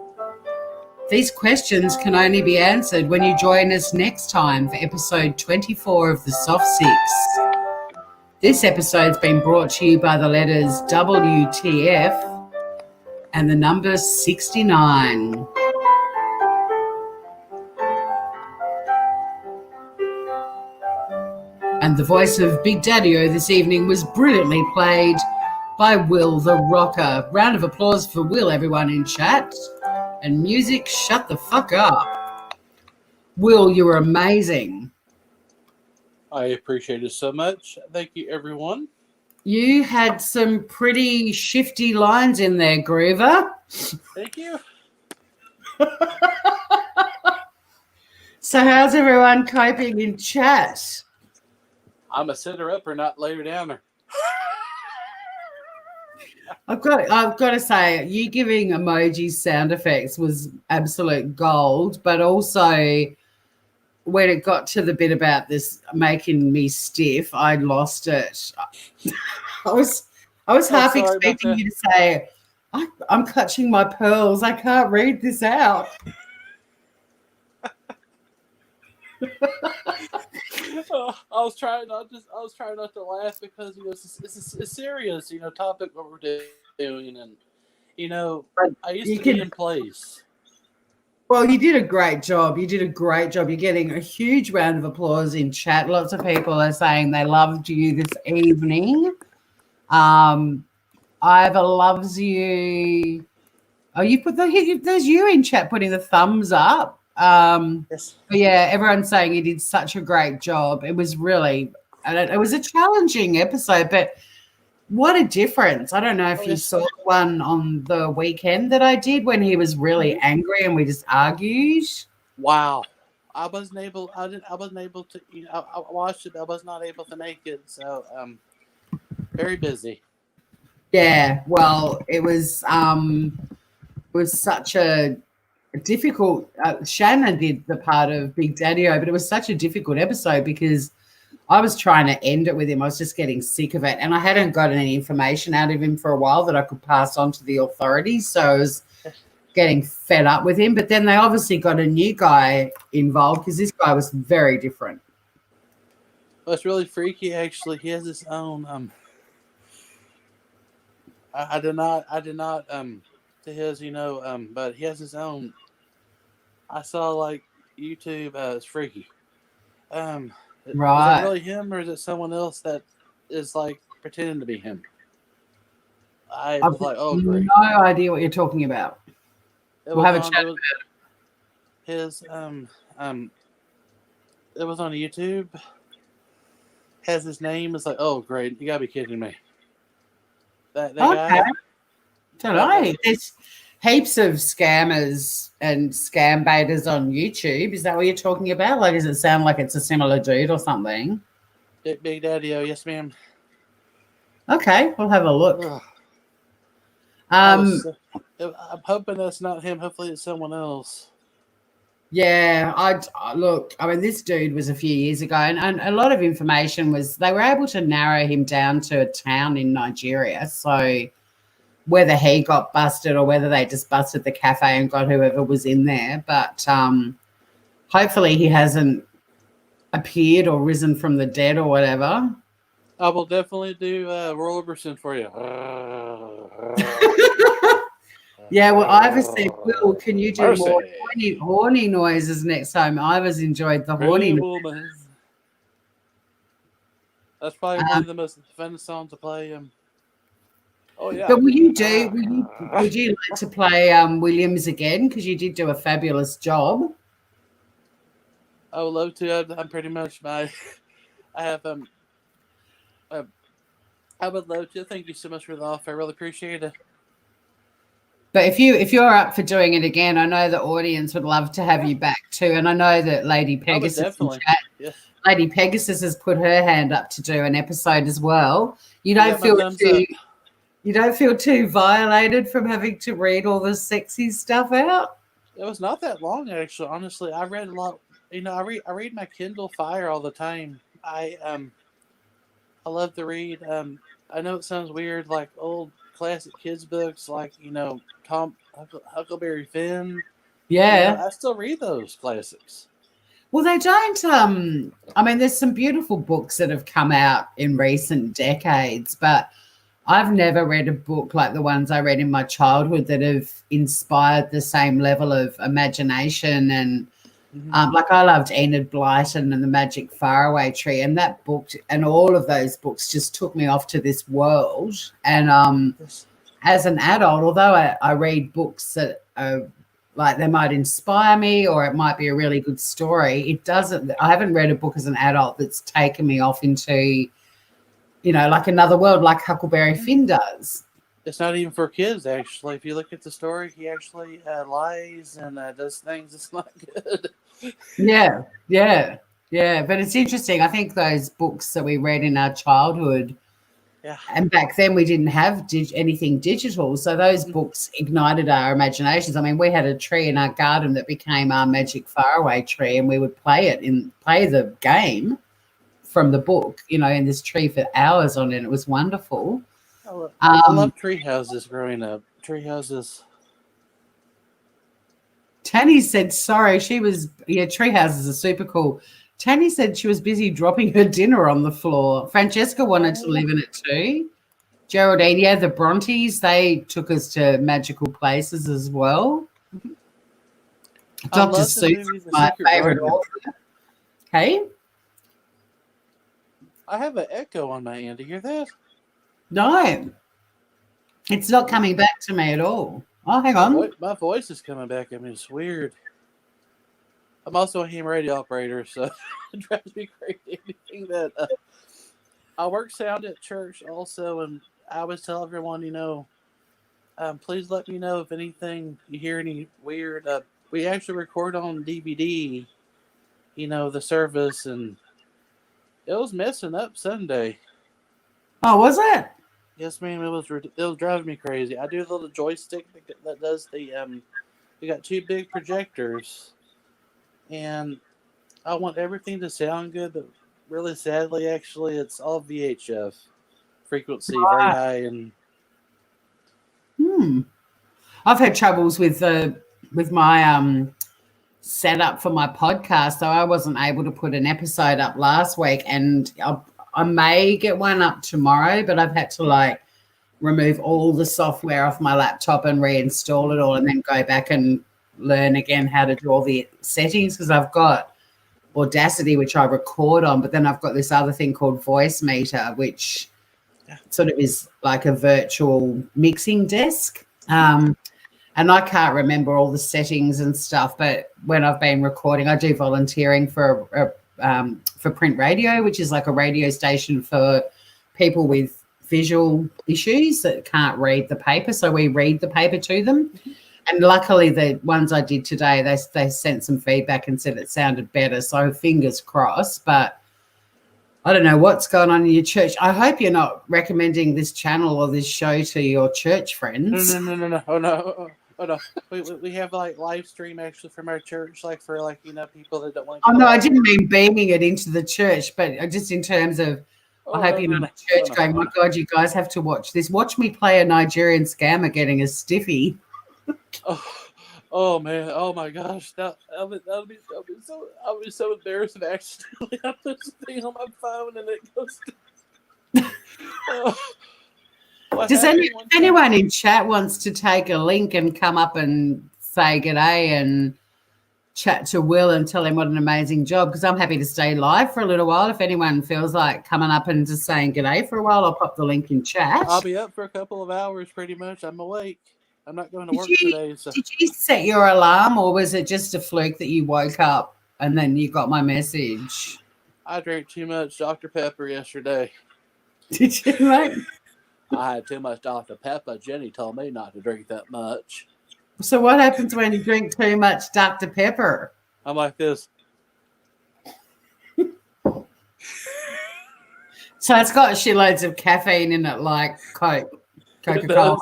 These questions can only be answered when you join us next time for episode 24 of The Soft Six. This episode's been brought to you by the letters WTF and the number 69. And the voice of Big Daddy-O this evening was brilliantly played by Will the Rocker. Round of applause for Will, everyone in chat. And music, shut the fuck up. Will, you were amazing. I appreciate it so much. Thank you, everyone. You had some pretty shifty lines in there, Groover. Thank you. So how's everyone coping in chat? I'm a sitter upper, not later downer. I've got to say, you giving emoji sound effects was absolute gold, but also when it got to the bit about this making me stiff, I lost it. I was half sorry about expecting that. you to say, I'm clutching my pearls. I can't read this out. I was trying not to laugh because it's serious, topic what we're doing, and I used to be in place. Well, you did a great job. You did a great job. You're getting a huge round of applause in chat. Lots of people are saying they loved you this evening. Ivor loves you. Oh, you put there's you in chat putting the thumbs up. Yes. But yeah, everyone's saying you did such a great job. It was really, it was a challenging episode, but what a difference. I don't know if you saw one on the weekend that I did when he was really angry and we just argued. Wow. I wasn't able to, I watched it, but I was not able to make it. So, very busy. Yeah, well, it was such a difficult, Shannon did the part of Big Daddy-O, but it was such a difficult episode because I was trying to end it with him. I was just getting sick of it. And I hadn't gotten any information out of him for a while that I could pass on to the authorities. So I was getting fed up with him. But then they obviously got a new guy involved because this guy was very different. Well, it's really freaky, actually. He has his own, I did not, to his, but he has his own. I saw, like, YouTube, it's freaky. Right. Is it really him, or is it someone else that is like pretending to be him? I was like, oh, great. No idea what you're talking about. We'll have a chat about it. His it was on YouTube. Has his name? It's like, oh, great! You gotta be kidding me. That guy. Don't know. There's heaps of scammers and scam baiters on YouTube. Is that what you're talking about? Like, does it sound like it's a similar dude or something? Big Daddy-O, yes, ma'am. Okay, we'll have a look. I'm hoping that's not him. Hopefully it's someone else. Yeah, look, I mean, this dude was a few years ago, and a lot of information was, they were able to narrow him down to a town in Nigeria. So whether he got busted or whether they just busted the cafe and got whoever was in there. But hopefully he hasn't appeared or risen from the dead or whatever. I will definitely do Roy Orbison for you. Yeah, well, Ivor said, Will, can you do more horny noises next time? Ivor's enjoyed the horny noises. That's probably one of the most fun songs to play. Oh, yeah. But would you like to play Williams again? Because you did do a fabulous job. I would love to. I'm pretty much I have I would love to. Thank you so much for the offer. I really appreciate it. But if you're up for doing it again, I know the audience would love to have you back too. And I know that Lady Pegasus Lady Pegasus has put her hand up to do an episode as well. You don't feel too violated from having to read all the sexy stuff out? It was not that long, actually. Honestly, I read a lot. I read my Kindle Fire all the time. I love to read. I know it sounds weird, like old classic kids books, like Huckleberry Finn. Yeah, I still read those classics. Well, they don't. I mean, there's some beautiful books that have come out in recent decades, but I've never read a book like the ones I read in my childhood that have inspired the same level of imagination. And like, I loved Enid Blyton and the Magic Faraway Tree, and that book and all of those books just took me off to this world. And as an adult, although I read books that are like, they might inspire me or it might be a really good story, I haven't read a book as an adult that's taken me off into, like another world like Huckleberry Finn does. It's not even for kids, actually. If you look at the story, he actually lies and does things. It's not good. Yeah, yeah, yeah. But it's interesting. I think those books that we read in our childhood, Yeah. and back then we didn't have anything digital, so those books ignited our imaginations. I mean, we had a tree in our garden that became our magic faraway tree, and we would play the game from the book, in this tree for hours on it. It was wonderful. I love tree houses growing up. Tree houses. Tanny said, sorry, tree houses are super cool. Tanny said she was busy dropping her dinner on the floor. Francesca wanted to live in it too. Geraldine, yeah, the Brontes, they took us to magical places as well. Dr. Seuss is my favorite author. Hey? I have an echo on my end. Do you hear that? No. It's not coming back to me at all. Oh, hang on. My voice is coming back. I mean, it's weird. I'm also a ham radio operator, so it drives me crazy. Anything that I work sound at church also, and I always tell everyone, please let me know if anything you hear any weird. We actually record on DVD, the service, and it was messing up Sunday. Oh, was it? Yes, ma'am. It was driving me crazy. I do the little joystick that does the we got 2 big projectors, and I want everything to sound good, but really sadly, actually, it's all VHF frequency very high, and I've had troubles with my setup for my podcast, so I wasn't able to put an episode up last week, and I may get one up tomorrow, but I've had to remove all the software off my laptop and reinstall it all, and then go back and learn again how to do all the settings, because I've got Audacity, which I record on, but then I've got this other thing called Voice Meter, which sort of is like a virtual mixing desk. And I can't remember all the settings and stuff, but when I've been recording, I do volunteering for print radio, which is like a radio station for people with visual issues that can't read the paper. So we read the paper to them. And luckily the ones I did today, they sent some feedback and said it sounded better. So fingers crossed. But I don't know what's going on in your church. I hope you're not recommending this channel or this show to your church friends. No. Oh, no. Oh, no. We have live stream actually from our church, for people that don't want to. Oh, no, I didn't mean beaming it into the church, but just in terms of, I hope you're not at church going, my God, you guys have to watch this. Watch me play a Nigerian scammer getting a stiffy. Oh man! Oh my gosh! I'll be so embarrassed if I accidentally I put something on my phone and it goes. Does anyone in chat wants to take a link and come up and say g'day and chat to Will and tell him what an amazing job? Because I'm happy to stay live for a little while. If anyone feels like coming up and just saying g'day for a while, I'll pop the link in chat. I'll be up for a couple of hours, pretty much. I'm awake. I'm not going to work today. So. Did you set your alarm, or was it just a fluke that you woke up and then you got my message? I drank too much Dr. Pepper yesterday. Did you, mate? I had too much Dr. Pepper. Jenny told me not to drink that much. So what happens when you drink too much Dr. Pepper? I'm like this. So it's got shitloads of caffeine in it, like Coca-Cola.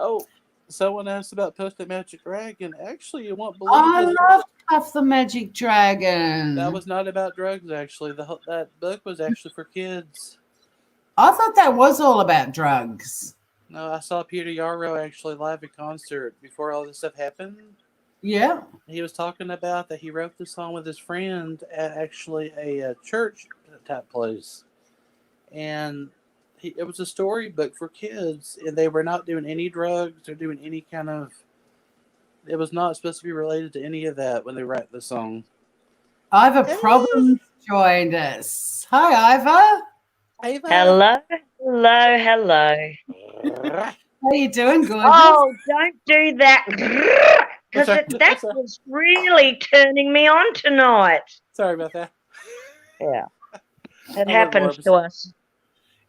Oh, someone asked about Puff the Magic Dragon. Actually, you won't believe I love Puff the Magic Dragon. That was not about drugs, actually. That book was actually for kids. I thought that was all about drugs. No, I saw Peter Yarrow actually live at concert before all this stuff happened. Yeah. He was talking about that he wrote this song with his friend at actually a church type place. And it was a storybook for kids, and they were not doing any drugs or doing any kind of. It was not supposed to be related to any of that when they write the song. Ivor Problems joined us. Hi, Ivor. Hello. How you doing, gorgeous? Oh, don't do that, because that was really turning me on tonight. Sorry about that. Yeah, it happens to us.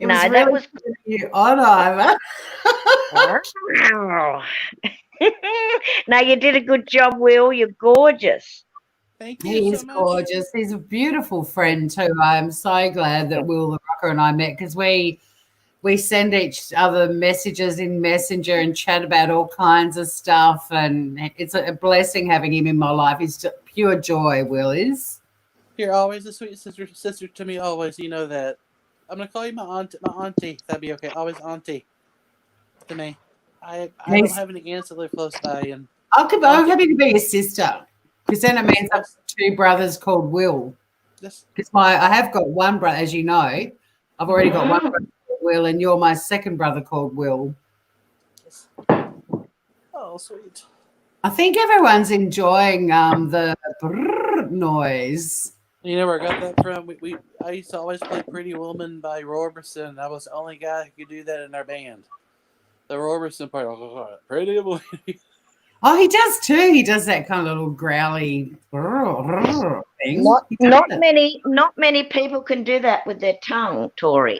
It No, was that really was. good of you on, Ivor. No, you did a good job, Will. You're gorgeous. Thank you He so is much. gorgeous. He's a beautiful friend too. I'm so glad that Will the Rocker and I met because we send each other messages in Messenger and chat about all kinds of stuff. And it's a blessing having him in my life. He's pure joy, Will is. You're always a sweet sister to me. Always, you know that. I'm gonna call you my auntie. That'd be okay. Always auntie to me. I don't have any aunts that live close by, and I'm happy to be your sister because then it means I've got Yes. 2 brothers called Will. just Because I have got one brother, as you know. I've already got one brother called Will, and you're my second brother called Will. oh sweet. I think everyone's enjoying the brrr noise. You know where I got that from? I used to always play Pretty Woman by Roberson. I was the only guy who could do that in our band. The Roberson part, Pretty Woman. Oh, he does too. He does that kind of little growly brrr thing. Not many people can do that with their tongue, Tori.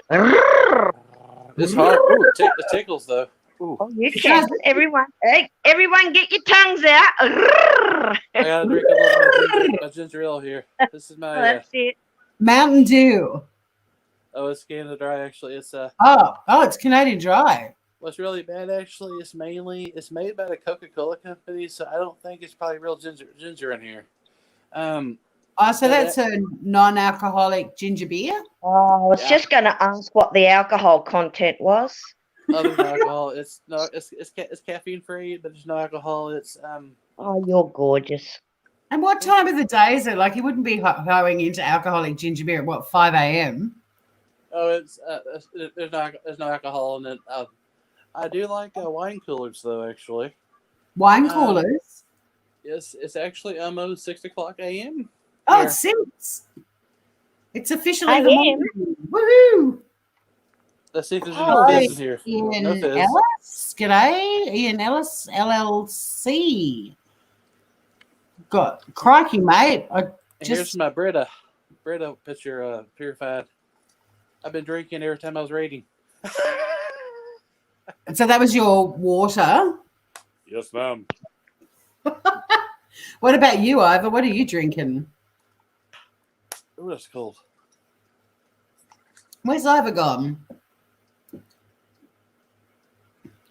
It's hard. Ooh, it tickles though. Ooh. Oh, you can. Everyone, hey, everyone, get your tongues out. I gotta drink a little of my ginger ale here. This is my. That's it. Mountain Dew. Oh, it's Canada Dry actually. It's It's Canadian Dry. What's really bad actually is it's made by the Coca-Cola company, so I don't think it's probably real ginger in here. So that's a non-alcoholic ginger beer. Oh, I was just going to ask what the alcohol content was. Other than alcohol, it's caffeine free, but there's no alcohol. It's Oh, you're gorgeous. And what time of the day is it? Like, you wouldn't be going into alcoholic ginger beer at 5 a.m.? Oh, there's no alcohol in it. I do like wine coolers though. Actually, Wine coolers. Yes, it's actually almost 6:00 a.m. Oh, here. it's 6. It's officially I the morning. Woohoo! Let's see if there's Oh, any fizz in here. Ian No fizz. Ellis. G'day. Ian Ellis, LLC. Crikey, mate. And here's my Brita picture, purified. I've been drinking every time I was raiding. So that was your water. Yes, ma'am. What about you, Ivor? What are you drinking? Ooh, that's cold. Where's Ivor gone?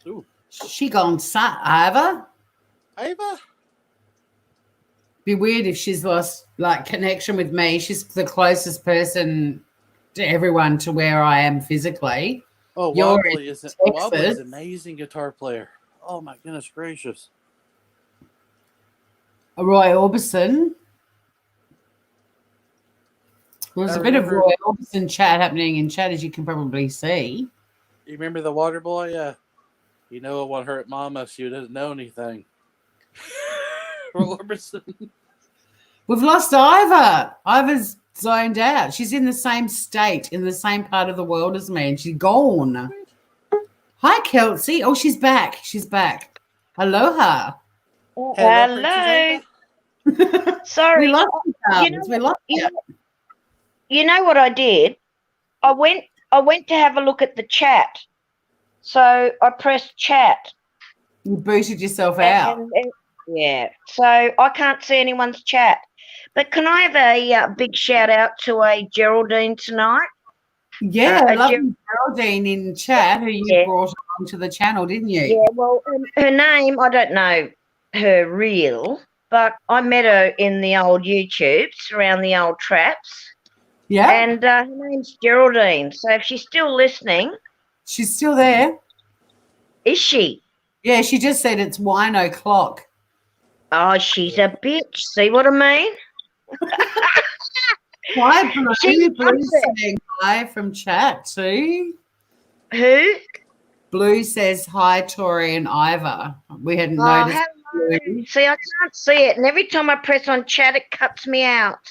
Ooh. She gone, Ivor? Ava? Be weird if she's lost connection with me. She's the closest person to everyone to where I am physically. Oh, You're Wobbly is an amazing guitar player. Oh my goodness gracious. Roy Orbison. There's a bit of Roy Orbison chat happening in chat, as you can probably see. You remember the water boy? You know it won't hurt Mama. She doesn't know anything. Roy Orbison. We've lost Ivor. Ivor's zoned out. She's in the same state, in the same part of the world as me, and she's gone. Hi, Kelsey. Oh, she's back. She's back. Aloha. Hello. Sorry. We lost you. You know what I did? I went to have a look at the chat. So I pressed chat. You booted yourself out. Yeah. So I can't see anyone's chat. But can I have a big shout out to a Geraldine tonight? Yeah, I love Geraldine in chat, who you brought onto the channel, didn't you? Yeah, well, her name, I don't know her real, but I met her in the old YouTubes, around the old traps. Yeah. And her name's Geraldine. So if she's still listening. She's still there. Is she? Yeah, she just said it's wine o'clock. Oh, she's a bitch. See what I mean? Hi, Blue saying hi from chat too. Who? Blue says hi, Tori and Ivor. We hadn't noticed. Hello. See, I can't see it, and every time I press on chat, it cuts me out.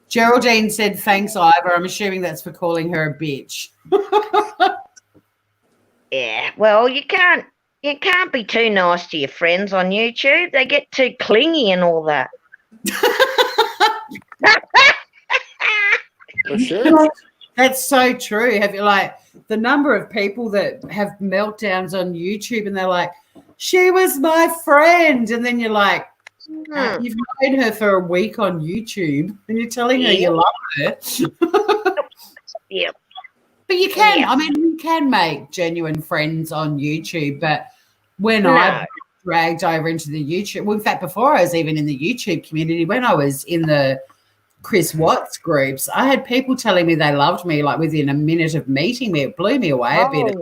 Geraldine said thanks, Ivor. I'm assuming that's for calling her a bitch. Yeah, well, you can't be too nice to your friends on YouTube. They get too clingy and all that. For sure. That's so true. Have you like the number of people that have meltdowns on YouTube and they're like, she was my friend. And then you're like, you've known her for a week on YouTube and you're telling her you love her. Yeah. But you can, I mean, you can make genuine friends on YouTube. But when I dragged over into the YouTube, well, in fact, before I was even in the YouTube community, when I was in the Chris Watts groups, I had people telling me they loved me like within a minute of meeting me. It blew me away a bit.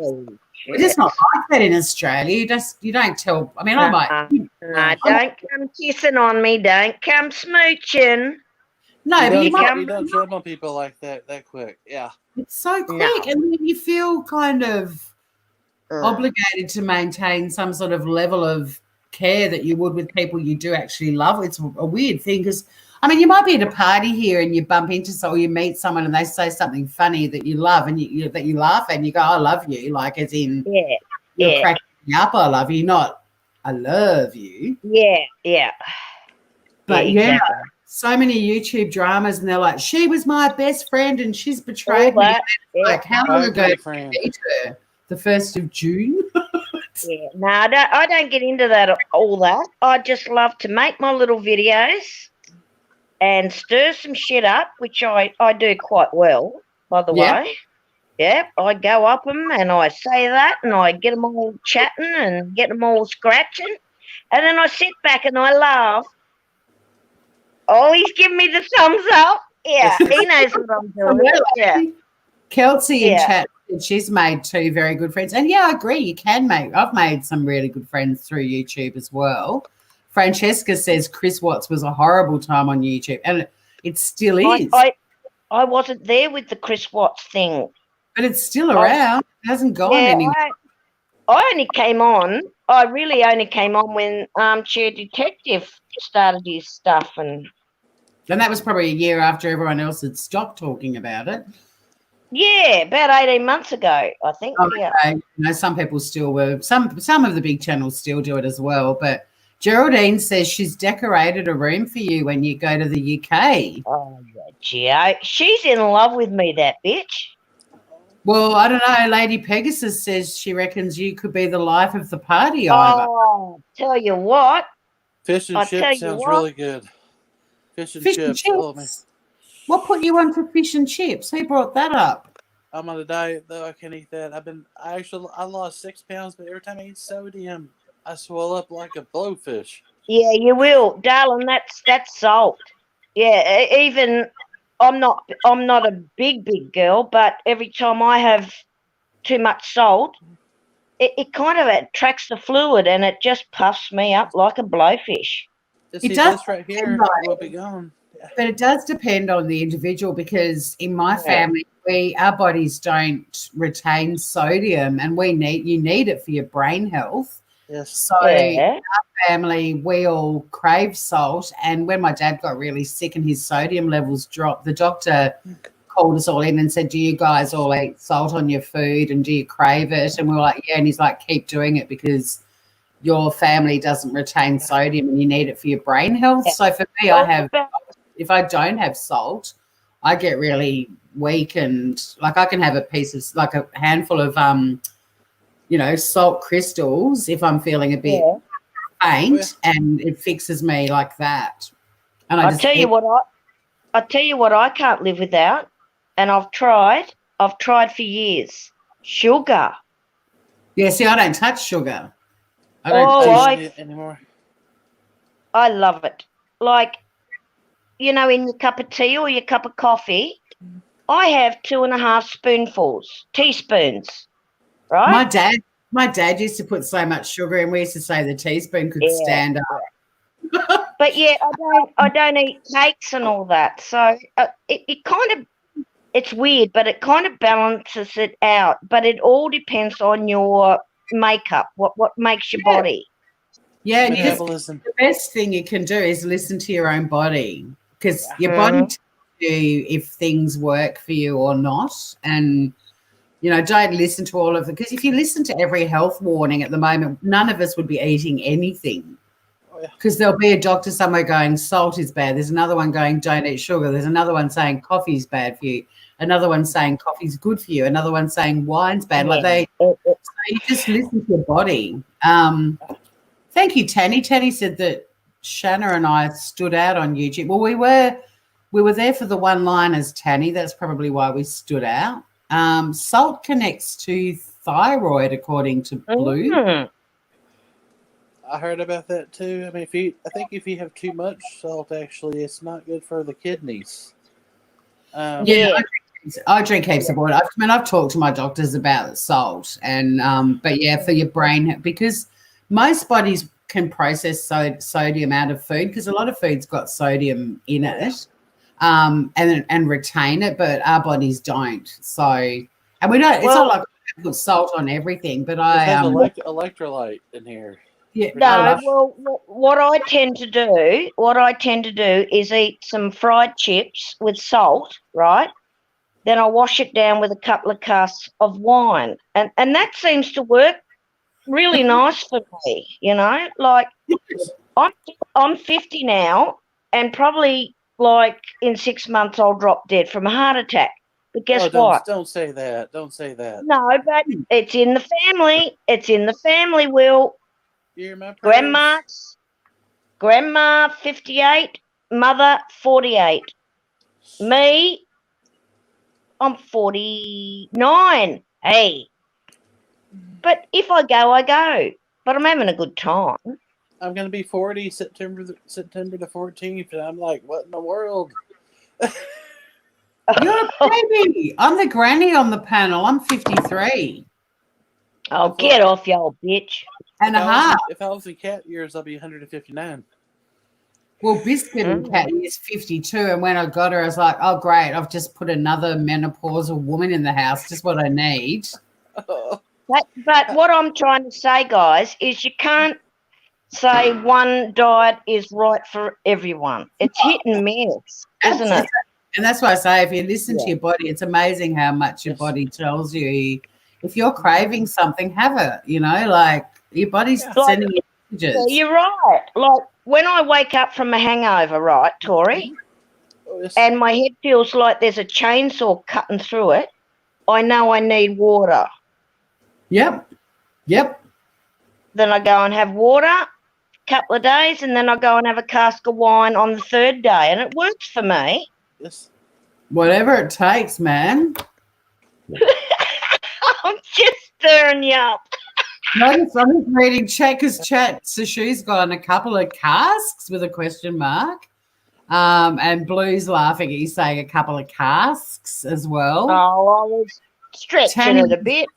It's just not like that in Australia. You don't tell. I mean, I might. No, don't come kissing on me. Don't come smooching. No, but you don't jump on people like that quick. Yeah. It's so quick, and then you feel kind of obligated to maintain some sort of level of care that you would with people you do actually love. It's a weird thing because, I mean, you might be at a party here and you bump into someone, or you meet someone and they say something funny that you love and that you laugh and you go, I love you, like as in you're cracking me up, I love you, not I love you. Yeah. But exactly. So many YouTube dramas and they're like, she was my best friend and she's betrayed me. Like, how long ago did you meet her? The 1st of June? No, I don't get into that, all that. I just love to make my little videos and stir some shit up, which I do quite well, by the way. Yeah, I go up them and I say that and I get them all chatting and get them all scratching. And then I sit back and I laugh. Oh, he's giving me the thumbs up. Yeah, he knows what I'm doing. Yeah. Kelsey in chat, she's made 2 very good friends. And, I agree, you can make. I've made some really good friends through YouTube as well. Francesca says Chris Watts was a horrible time on YouTube, and it still is. I wasn't there with the Chris Watts thing. But it's still around. It hasn't gone anywhere. I only came on. I really only came on when Armchair Detective started his stuff. And that was probably a year after everyone else had stopped talking about it. Yeah, about 18 months ago, I think. Okay. Some people still were. Some of the big channels still do it as well. But Geraldine says she's decorated a room for you when you go to the UK. Oh, yeah, she's in love with me, that bitch. Well, I don't know. Lady Pegasus says she reckons you could be the life of the party, Ivor. Oh, tell you what. Fish and chips sounds really good. Fish and chips. What put you on to fish and chips? Who brought that up? I'm on a diet, though. I can't eat that. I lost 6 pounds, but every time I eat sodium, I swell up like a blowfish. Yeah, you will, darling. That's salt. Yeah, even I'm not a big girl, but every time I have too much salt, it kind of attracts the fluid and it just puffs me up like a blowfish. It does right here. Will be gone. But it does depend on the individual because in my family, our bodies don't retain sodium, and you need it for your brain health. Yes. So our family, we all crave salt. And when my dad got really sick and his sodium levels dropped, the doctor called us all in and said, do you guys all eat salt on your food and do you crave it? And we were like, yeah. And he's like, keep doing it because your family doesn't retain sodium and you need it for your brain health. So for me, if I don't have salt, I get really weak and like I can have a handful of salt crystals if I'm feeling a bit faint, and it fixes me like that. And I'll tell you what I can't live without, and I've tried for years. Sugar. Yeah, see, I don't touch sugar. I don't touch it anymore. I love it. Like, in your cup of tea or your cup of coffee, I have 2.5 teaspoons. Right? My dad used to put so much sugar in. We used to say the teaspoon could stand up. But I don't eat cakes and all that. So it kind of, it's weird, but it kind of balances it out. But it all depends on your makeup, what makes your body. Yeah, and the best thing you can do is listen to your own body because your body tells you if things work for you or not. And don't listen to all of it because if you listen to every health warning at the moment, none of us would be eating anything because there'll be a doctor somewhere going salt is bad. There's another one going don't eat sugar. There's another one saying coffee is bad for you. Another one saying coffee's good for you. Another one saying wine's bad. Like so you just listen to your body. Thank you, Tanny. Tanny said that Shanna and I stood out on YouTube. Well, we were there for the one-liners, Tanny. That's probably why we stood out. Salt connects to thyroid, according to Blue. Mm. I heard about that too. I mean, I think if you have too much salt, actually, it's not good for the kidneys. Yeah. I drink heaps of water. I've talked to my doctors about salt, and but yeah, for your brain, because most bodies can process sodium out of food, because a lot of food's got sodium in it, and retain it, but our bodies don't. So, and we don't. It's not like we put salt on everything, but It has electrolyte in here. Yeah, No, well, what I tend to do is eat some fried chips with salt, right? Then I wash it down with a couple of casks of wine, and that seems to work really nice for me. You know, like I'm 50 now, and probably like in 6 months I'll drop dead from a heart attack. But guess what? Don't say that. Don't say that. No, but it's in the family. It's in the family, Will. You're my prayers. Grandma 58, mother 48. Me, I'm 49. Hey. But if I go, I go. But I'm having a good time. I'm going to be 40 September the 14th, and I'm like, what in the world? you're a baby. I'm the granny on the panel. I'm 53. Oh, get off, you old bitch. And a half. If I was in cat years, I'll be 159. Well, Biscuit and Cat is 52, and when I got her, I was like, oh, great, I've just put another menopausal woman in the house, just what I need. But what I'm trying to say, guys, is you can't say one diet is right for everyone. It's hit and miss, isn't it? And that's why I say, if you listen to your body, it's amazing how much your body tells you. If you're craving something, have it, you know, like your body's sending you messages. Yeah, you're right. Like when I wake up from a hangover, right, Tori, and my head feels like there's a chainsaw cutting through it, I know I need water. Yep. Then I go and have water a couple of days, and then I go and have a cask of wine on the third day, and it works for me. Yes. Whatever it takes, man. I'm just stirring you up. Notice I'm just reading chat because Sashu's got a couple of casks with a question mark. And Blue's laughing at you saying a couple of casks as well. Oh, I was stretching it a bit.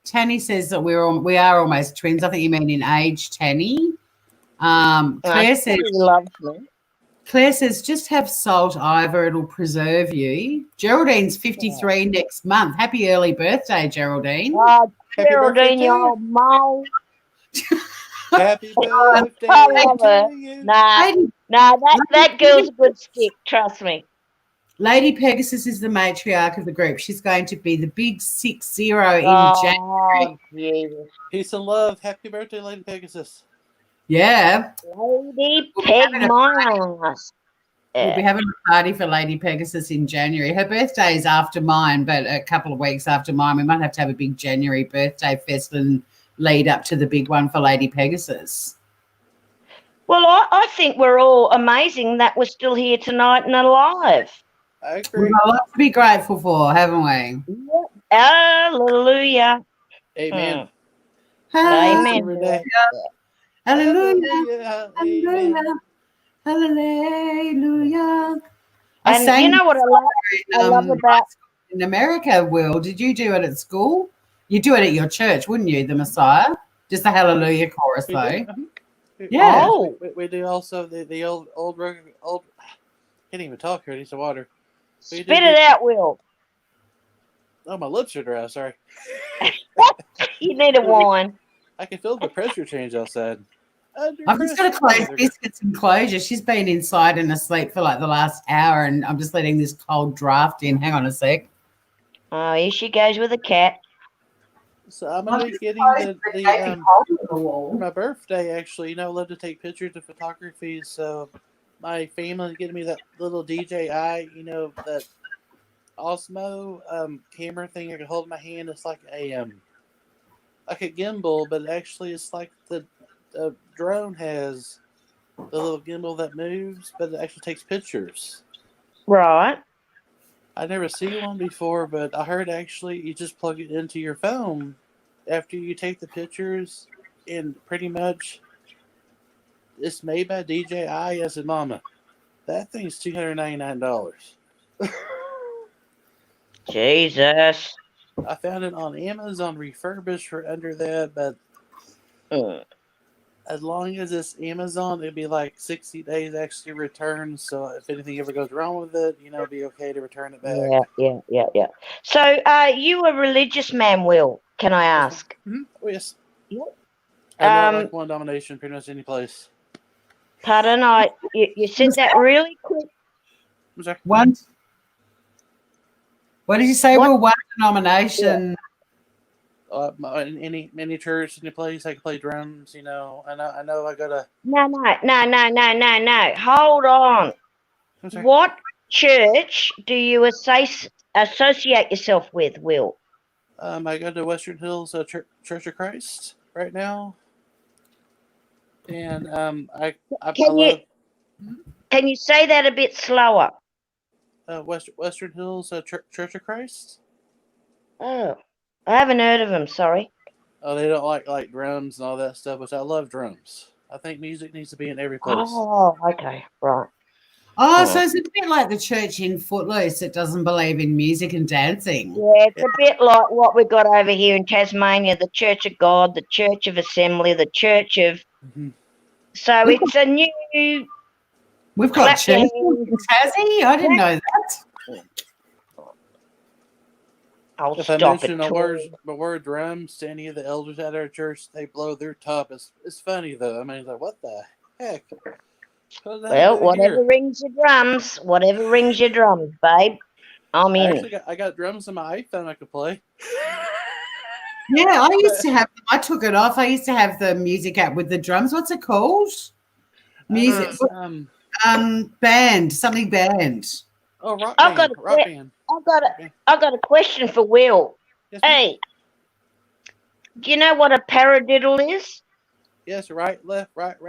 Tanny says that we are almost twins. I think you mean in age, Tanny. Claire says loves me. Claire says, just have salt, Ivor. It'll preserve you. Geraldine's 53 next month. Happy early birthday, Geraldine. Oh, Geraldine, you old mole. Happy birthday to you. Nah, that girl's a good stick, trust me. Lady Pegasus is the matriarch of the group. She's going to be the big 6-0 in January. Jesus. Peace and love. Happy birthday, Lady Pegasus. Yeah. Lady Pegasus. We'll be having a party for Lady Pegasus in January. Her birthday is after mine, but a couple of weeks after mine. We might have to have a big January birthday fest and lead up to the big one for Lady Pegasus. Well, I think we're all amazing that we're still here tonight and alive. I agree. We've got a lot to be grateful for, haven't we? Yep. Hallelujah. Amen. Amen. Hallelujah. Hallelujah. Hallelujah. And you know what I love about in America, Will? Did you do it at school? You do it at your church, wouldn't you? The Messiah, just the Hallelujah chorus, though. Yeah. Oh, we do also the old. Can't even talk here. I need some water. spit it out, Will. Oh, my lips are dry. Sorry. You need a wine. I can feel the pressure change outside. I'm just going to close Biscuit's enclosure. She's been inside and asleep for like the last hour, and I'm just letting this cold draft in. Hang on a sec. Oh, here she goes with a cat. So I'm going to be getting for my birthday, actually. You know, I love to take pictures of photography, so my family getting me that little DJI, you know, that Osmo camera thing I can hold in my hand. It's like a gimbal, but actually it's like the drone has the little gimbal that moves, but it actually takes pictures. Right. I never seen one before, but I heard actually you just plug it into your phone after you take the pictures, and pretty much it's made by DJI. I said, Mama, that thing's $299. Jesus. I found it on Amazon refurbished for under that, but as long as it's Amazon, it'd be like 60 days actually returned. So if anything ever goes wrong with it, it'd be okay to return it back. Yeah. So, you a religious man, Will? Can I ask? Mm-hmm. Oh, yes. Yeah. I don't like one domination pretty much any place. Pardon, you said that really quick. I'm sorry. One. What did you say? What? Well, one denomination. In any church, any place, I can play drums. I know I gotta. No. Hold on. I'm sorry. What church do you associate yourself with, Will? I go to Western Hills Church of Christ right now, and I love. Can you say that a bit slower? Western Hills Church of Christ. Oh, I haven't heard of them. Sorry. Oh, they don't like drums and all that stuff, which I love drums. I think music needs to be in every place. Oh, okay, right. Oh, so it's a bit like the church in Footloose that doesn't believe in music and dancing. Yeah, it's a bit like what we've got over here in Tasmania, the Church of God, the Church of Assembly, the Church of... Mm-hmm. So it's a new... We've got church in Tassie? I didn't know that. I'll if I stop mention it. the word drums to any of the elders at our church, they blow their top. It's funny, though. I mean, it's like, what the heck? Well, whatever rings your drums, babe. I'm in. I got drums on my iPhone I could play. Yeah, I used to have them. I took it off. I used to have the music app with the drums. What's it called? Music. Band. Something band. Oh, rock band. I've got a question for Will. Yes, hey, do you know what a paradiddle is? Yes, right, left, left.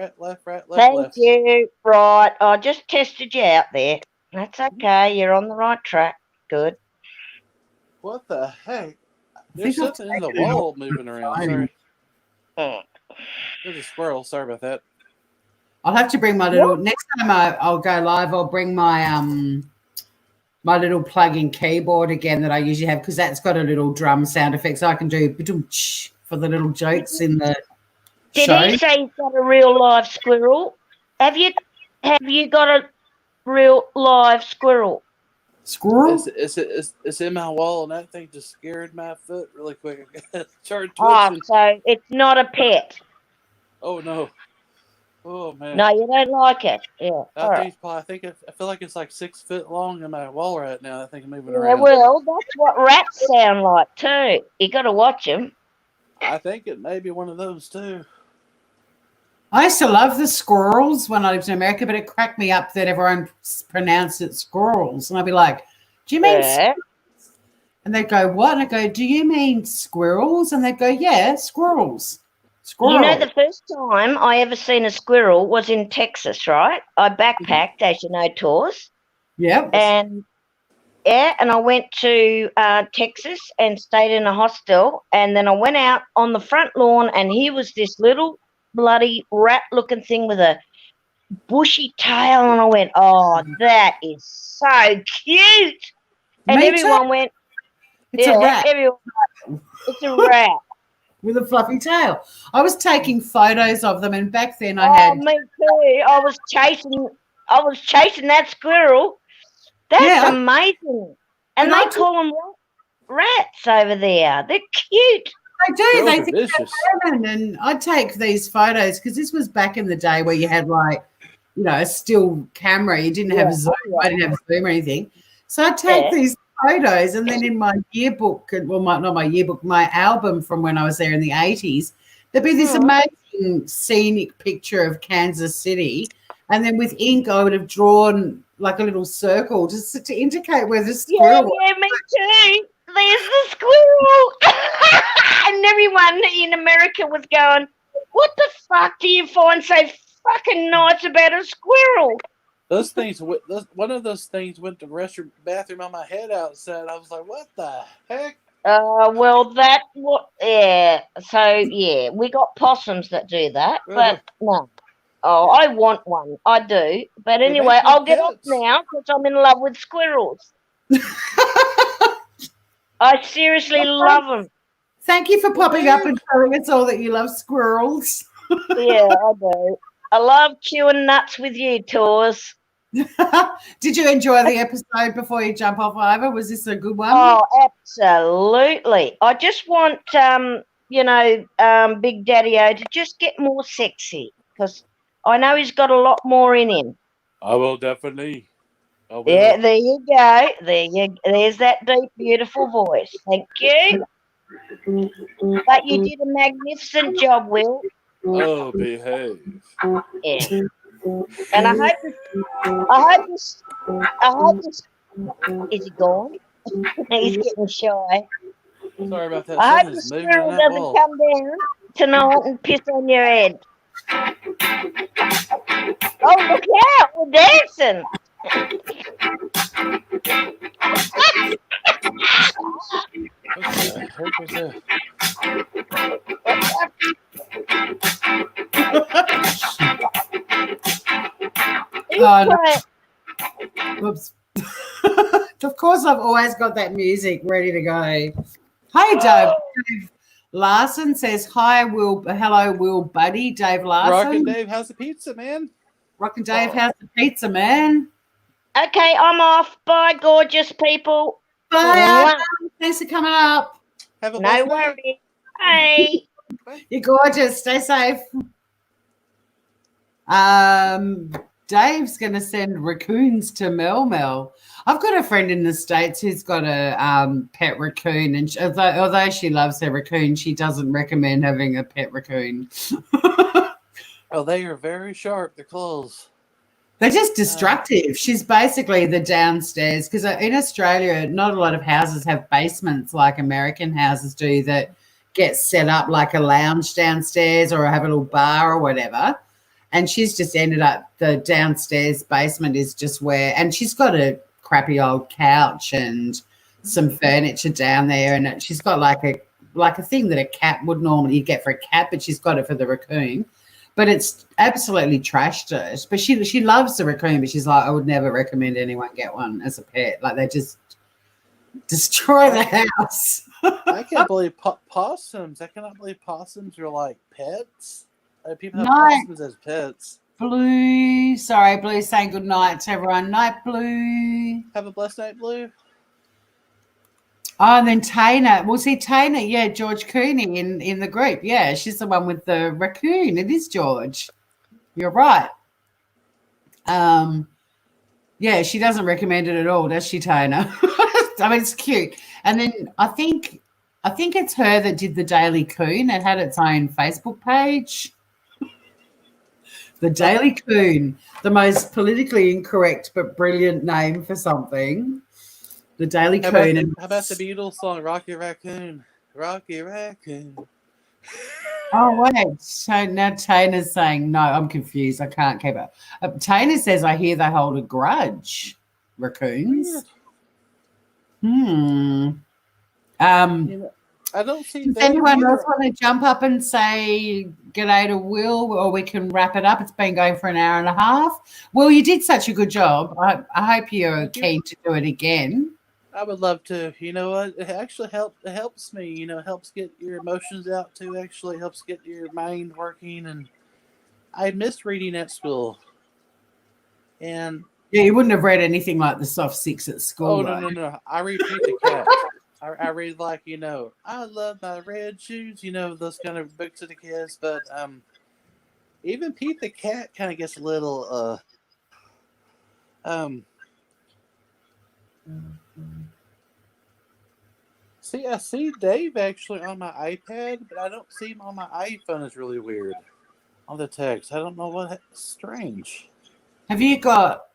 Thank you. Right, I just tested you out there. That's okay. You're on the right track. Good. What the heck? There's something in the wall moving around. Sorry. There's a squirrel. Sorry about that. I'll have to bring my little... Next time I'll go live, I'll bring my my little plug-in keyboard again that I usually have, because that's got a little drum sound effect, so I can do for the little jokes in the show. Did he say he's got a real live squirrel? Have you got a real live squirrel? Squirrel? It's in my wall, and that thing just scared my foot really quick. So it's not a pet. Oh no. Oh man. No, you don't like it. Yeah. I feel like it's like 6 foot long in my wall right now. I think I'm moving around. Well, that's what rats sound like too. You got to watch them. I think it may be one of those too. I used to love the squirrels when I lived in America, but it cracked me up that everyone pronounced it squirrels. And I'd be like, do you mean squirrels? And they'd go, what? And I'd go, do you mean squirrels? And they'd go, yeah, squirrels. Squirrel. You know, the first time I ever seen a squirrel was in Texas, right? I backpacked, as you know, tours. Yep. And I went to Texas and stayed in a hostel. And then I went out on the front lawn, and here was this little bloody rat-looking thing with a bushy tail. And I went, oh, that is so cute. And everyone went, it's a rat. Everyone went, it's a rat. With a fluffy tail. I was taking photos of them, and back then I had... me too. I was chasing that squirrel. That's amazing. And they call them rats over there. They're cute. They do. They think they're feminine. And I'd take these photos, because this was back in the day where you had, like, a still camera. You didn't have Zoom. I didn't have Zoom or anything. So I'd take these photos, and then in my yearbook, not my yearbook, my album from when I was there in the 80s, there'd be this amazing scenic picture of Kansas City, and then with ink I would have drawn like a little circle just to indicate where the Yeah, squirrel was. yeah, me too. There's the squirrel. And everyone in America was going, what the fuck do you find so fucking nice about a squirrel? Those things, one of those things went to the restroom, bathroom on my head outside. I was like, what the heck? Well, yeah. So, yeah, we got possums that do that, but no. Oh, I want one. I do. But They anyway, make good I'll get off pets. now because I'm in love with squirrels. I seriously love them. Thank you for popping up and telling us all that you love squirrels. Yeah, I do. I love chewing nuts with you, Tours. Did you enjoy the episode before you jump off, Ivor? Was this a good one? Oh, absolutely. I just want, Big Daddy-O to just get more sexy because I know he's got a lot more in him. I will definitely. Yeah, there you go. There's that deep, beautiful voice. Thank you. But you did a magnificent job, Will. Oh, behave. Yeah. And I hope this. Is he gone? He's getting shy. Sorry about that. I hope the Something's moving on squirrel that doesn't wall. come down tonight and piss on your head. Oh, look out! We're dancing. What the heck was that? Whoops. Of course, I've always got that music ready to go. Hey, Dave Larson says, hi, Will. Hello, Will, buddy. Dave Larson. Rockin' Dave, how's the pizza, man? Rockin' Dave, how's the pizza, man? Okay, I'm off. Bye, gorgeous people. Bye. Thanks for coming up. Have a no worries. Bye. You're gorgeous. Stay safe. Dave's going to send raccoons to Mel. I've got a friend in the States who's got a pet raccoon, and although she loves her raccoon, she doesn't recommend having a pet raccoon. Oh, they are very sharp, the claws. They're just destructive. She's basically the downstairs, because in Australia, not a lot of houses have basements like American houses do that get set up like a lounge downstairs or have a little bar or whatever. And she's just ended up, the downstairs basement is just where, and she's got a crappy old couch and some furniture down there, and she's got like a thing that a cat would normally get for a cat, but she's got it for the raccoon. But it's absolutely trashed it. But she loves the raccoon, but she's like, I would never recommend anyone get one as a pet. Like, they just destroy the house. I can't believe possums. I cannot believe possums are like pets. People have possums as pets. Blue. Sorry, Blue saying good night to everyone. Night, Blue. Have a blessed night, Blue. Oh, and then Tana. Well, see, Tana, yeah, George Cooney in the group. Yeah, she's the one with the raccoon. It is George. You're right. Yeah, she doesn't recommend it at all, does she, Tana? I mean, it's cute. And then I think it's her that did the Daily Coon. It had its own Facebook page. The Daily Coon, the most politically incorrect but brilliant name for something. The Daily Coon. How about the Beatles song, Rocky Raccoon? Rocky Raccoon. Oh, wait. So now Tana's saying, no, I'm confused. I can't keep up. Tana says, I hear they hold a grudge, raccoons. I don't see. Does anyone else want to jump up and say g'day to Will, or we can wrap it up? It's been going for an hour and a half. Will, you did such a good job. I hope you're keen to do it again. I would love to. You know what? It actually helps me. You know, helps get your emotions out too. Actually, helps get your mind working. And I missed reading at school. And yeah, you wouldn't have read anything like the Soft Six at school. Oh no! I read Pete the Cat. I read like, you know, I love my red shoes. You know, those kind of books to the kids. But even Pete the Cat kind of gets a little See, I see Dave actually on my iPad, but I don't see him on my iPhone. It's really weird on the text. I don't know what. Strange. Have you got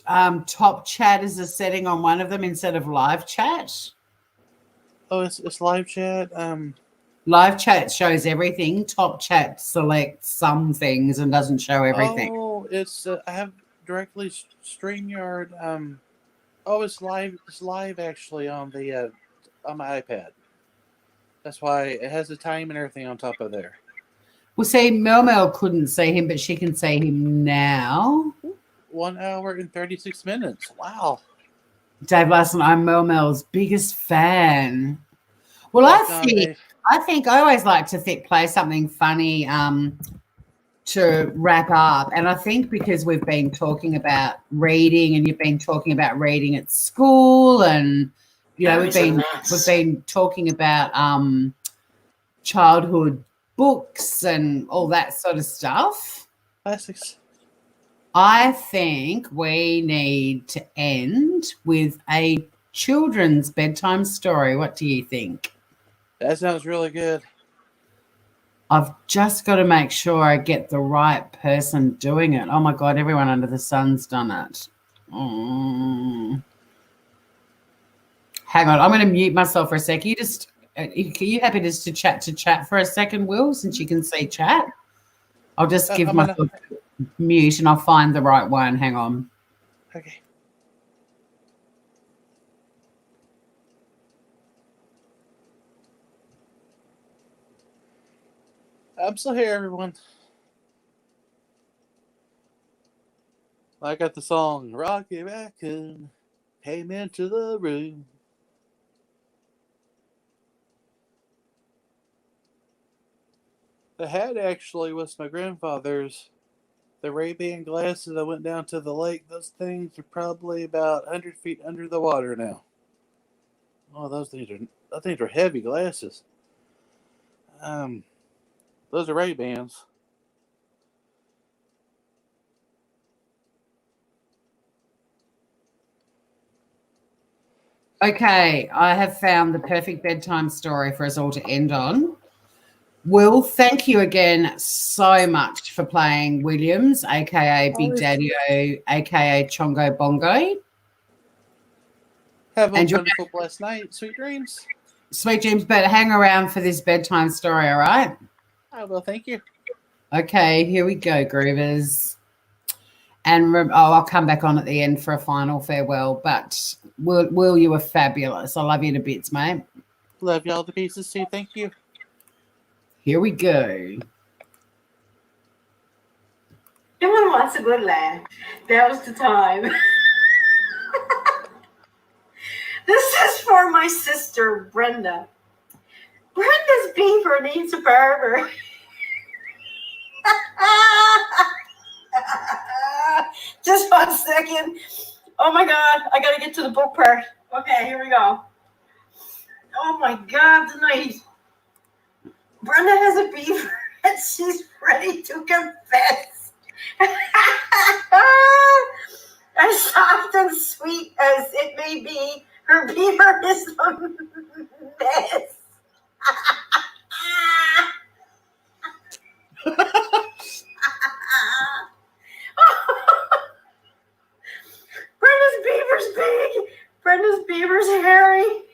top chat as a setting on one of them instead of live chat? Oh, it's live chat. Live chat shows everything. Top chat selects some things and doesn't show everything. Oh, it's I have directly StreamYard. Oh, it's live. It's live actually on the on my iPad. That's why it has the time and everything on top of there. Well, see, Mel couldn't see him, but she can see him now. 1 hour and 36 minutes. Wow. Dave Larson, I'm Mel's biggest fan. Well, I think I always like to play something funny to wrap up. And I think because we've been talking about reading and you've been talking about reading at school and, you know, we've been talking about childhood books and all that sort of stuff. Classics. I think we need to end with a children's bedtime story. What do you think? That sounds really good. I've just got to make sure I get the right person doing it. Oh, my God, everyone under the sun's done it. Hang on, I'm going to mute myself for a sec. Are you happy just to chat for a second, Will, since you can see chat? I'll just give myself mute and I'll find the right one. Hang on. Okay. I'm still here, everyone. I got the song Rocky Raccoon came into the room. The hat actually was my grandfather's. The Ray-Ban glasses that went down to the lake, those things are probably about 100 feet under the water now. Oh, those things are heavy glasses. Those are Ray-Bans. Okay, I have found the perfect bedtime story for us all to end on. Will, thank you again so much for playing Williams, a.k.a. Big Daddy-O, a.k.a. Chongo Bongo. Have a wonderful, blessed night. Sweet dreams. Sweet dreams, but hang around for this bedtime story, all right? I will, thank you. Okay, here we go, Groovers. And I'll come back on at the end for a final farewell. But Will, you were fabulous. I love you to bits, mate. Love y'all to pieces too. Thank you. Here we go. Everyone wants a good laugh. That was the time. This is for my sister, Brenda. Brenda's beaver needs a barber. Just 1 second. Oh my God, I gotta get to the book part. Okay, here we go. Oh my God, tonight. Brenda has a beaver and she's ready to confess. As soft and sweet as it may be, her beaver is a mess. Brenda's beaver's big. Brenda's beaver's hairy.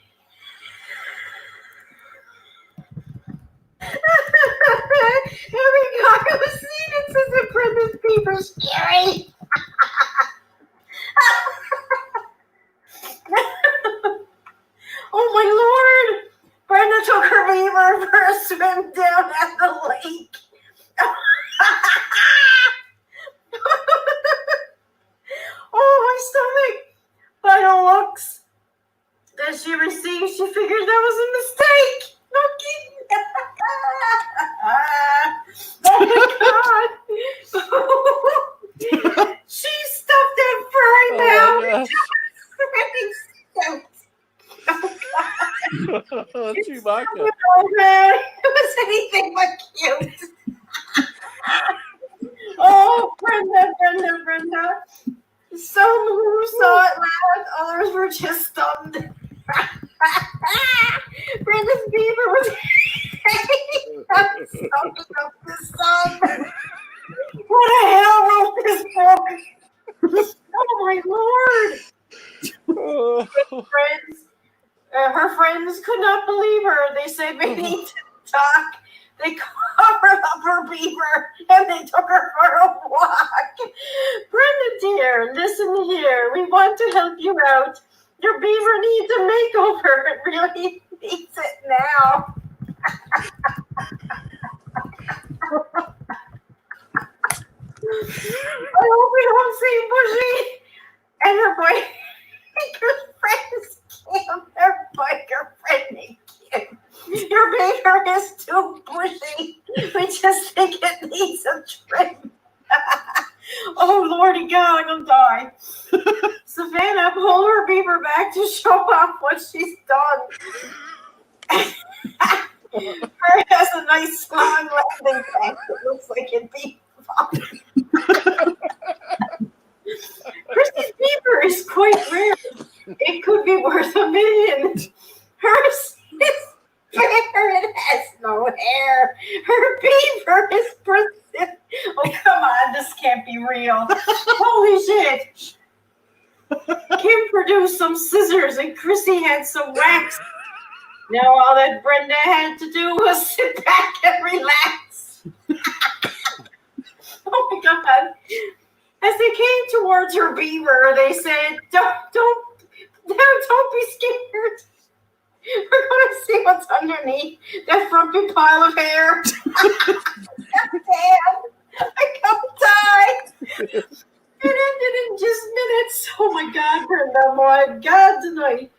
Every guy who's seen it says that Brenda's beaver's scary. Oh my Lord! Brenda took her beaver for a swim down at the lake. Oh, my stomach! By the looks that she received, she figured that was a mistake. No kidding. Oh my God! She stuffed that furry mouth. Oh, Chewbacca. Okay. It was anything but cute. Oh, Brenda. Some who saw it laughed, others were just stunned. Brenda's beaver was soaking up the sun. What the hell wrote this book? Oh my beavers could not believe her. They said we need to talk. They covered up her beaver and they took her for a walk. Brenda dear, listen here. We want to help you out. Your beaver needs a makeover. It really needs it now. I hope we don't see Bushy and her biker friends Kim. Her biker friend Kim. Your beaver is too bushy. We just think it needs a trim. Oh, Lordy God, I'm gonna die. Savannah, pull her beaver back to show off what she's done. Her has a nice long landing tank that looks like it'd be fun. Chrissy's beaver is quite rare. It could be worth $1 million. Hers is fair. It has no hair. Her beaver is persistent. Oh, come on. This can't be real. Holy shit. Kim produced some scissors and Chrissy had some wax. Now all that Brenda had to do was sit back and relax. Oh my God. As they came towards her beaver, they said, don't be scared. We're going to see what's underneath that frumpy pile of hair. Damn, I can't die. It ended in just minutes. Oh my God, Brenda, my God, tonight.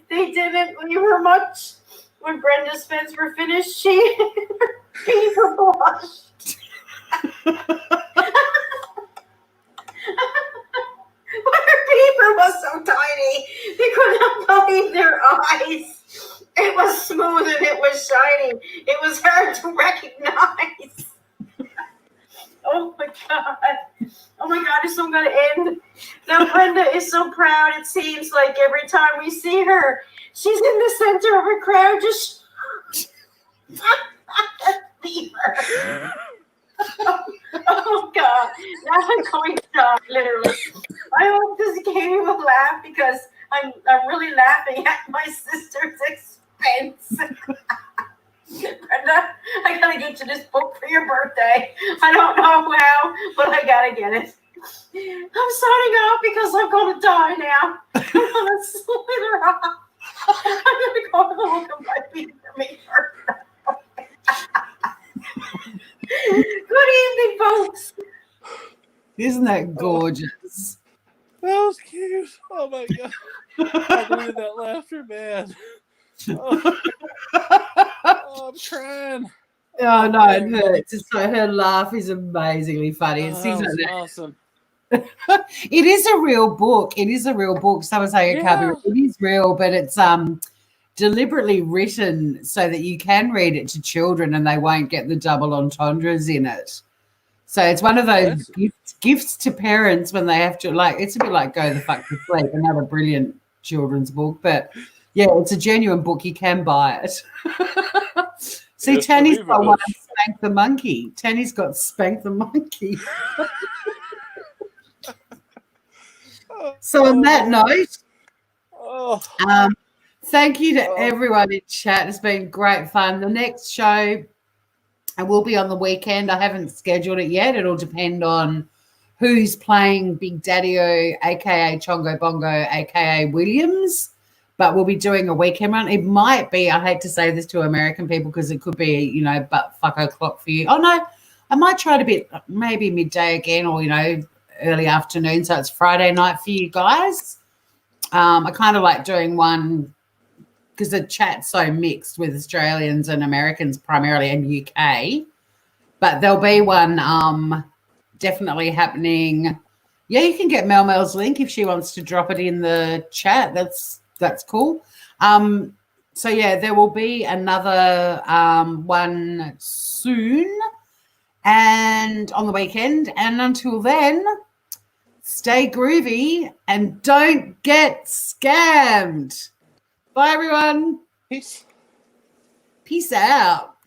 They didn't leave her much. When Brenda's fence were finished, she beaver blushed. But her beaver was so tiny, they could not believe their eyes. It was smooth and it was shiny. It was hard to recognize. Oh my God. Oh my God, it's so going to end. Now Brenda is so proud. It seems like every time we see her, she's in the center of a crowd just beaver. Oh God, now I'm going to die, literally. I hope this gave you a laugh because I'm really laughing at my sister's expense. Brenda, I gotta get you this book for your birthday. I don't know how, but I gotta get it. I'm signing off because I'm gonna die now. I'm gonna slither off. I'm gonna go look at my beaver. Good evening, folks. Isn't that gorgeous? That was cute. Oh my God. I needed that laughter, man. Oh, I'm crying. Oh no, it hurts. It's like her laugh is amazingly funny. It's things that like was that. awesome. It is a real book. It is a real book. Someone saying it can't be real. It is real, but it's deliberately written so that you can read it to children and they won't get the double entendres in it. So it's one of those gifts to parents when they have to, like, it's a bit like Go the Fuck to Sleep, another brilliant children's book. But yeah, it's a genuine book. You can buy it. See, Yes, Tanny's got one, bush. Spank the Monkey. Tanny's got Spank the Monkey. So on that note, thank you to everyone in chat. It's been great fun. The next show will be on the weekend. I haven't scheduled it yet. It'll depend on who's playing Big Daddy-O, a.k.a. Chongo Bongo, a.k.a. Williams. But we'll be doing a weekend run. It might be, I hate to say this to American people because it could be, you know, but fuck o'clock for you. Oh, no, I might try it a bit, maybe midday again or, you know, early afternoon. So it's Friday night for you guys. I kind of like doing one because the chat's so mixed with Australians and Americans primarily and UK. But there'll be one definitely happening. Yeah, you can get Mel's link if she wants to drop it in the chat. That's cool. So, yeah, there will be another one soon and on the weekend. And until then, stay groovy and don't get scammed. Bye, everyone. Peace. Peace out.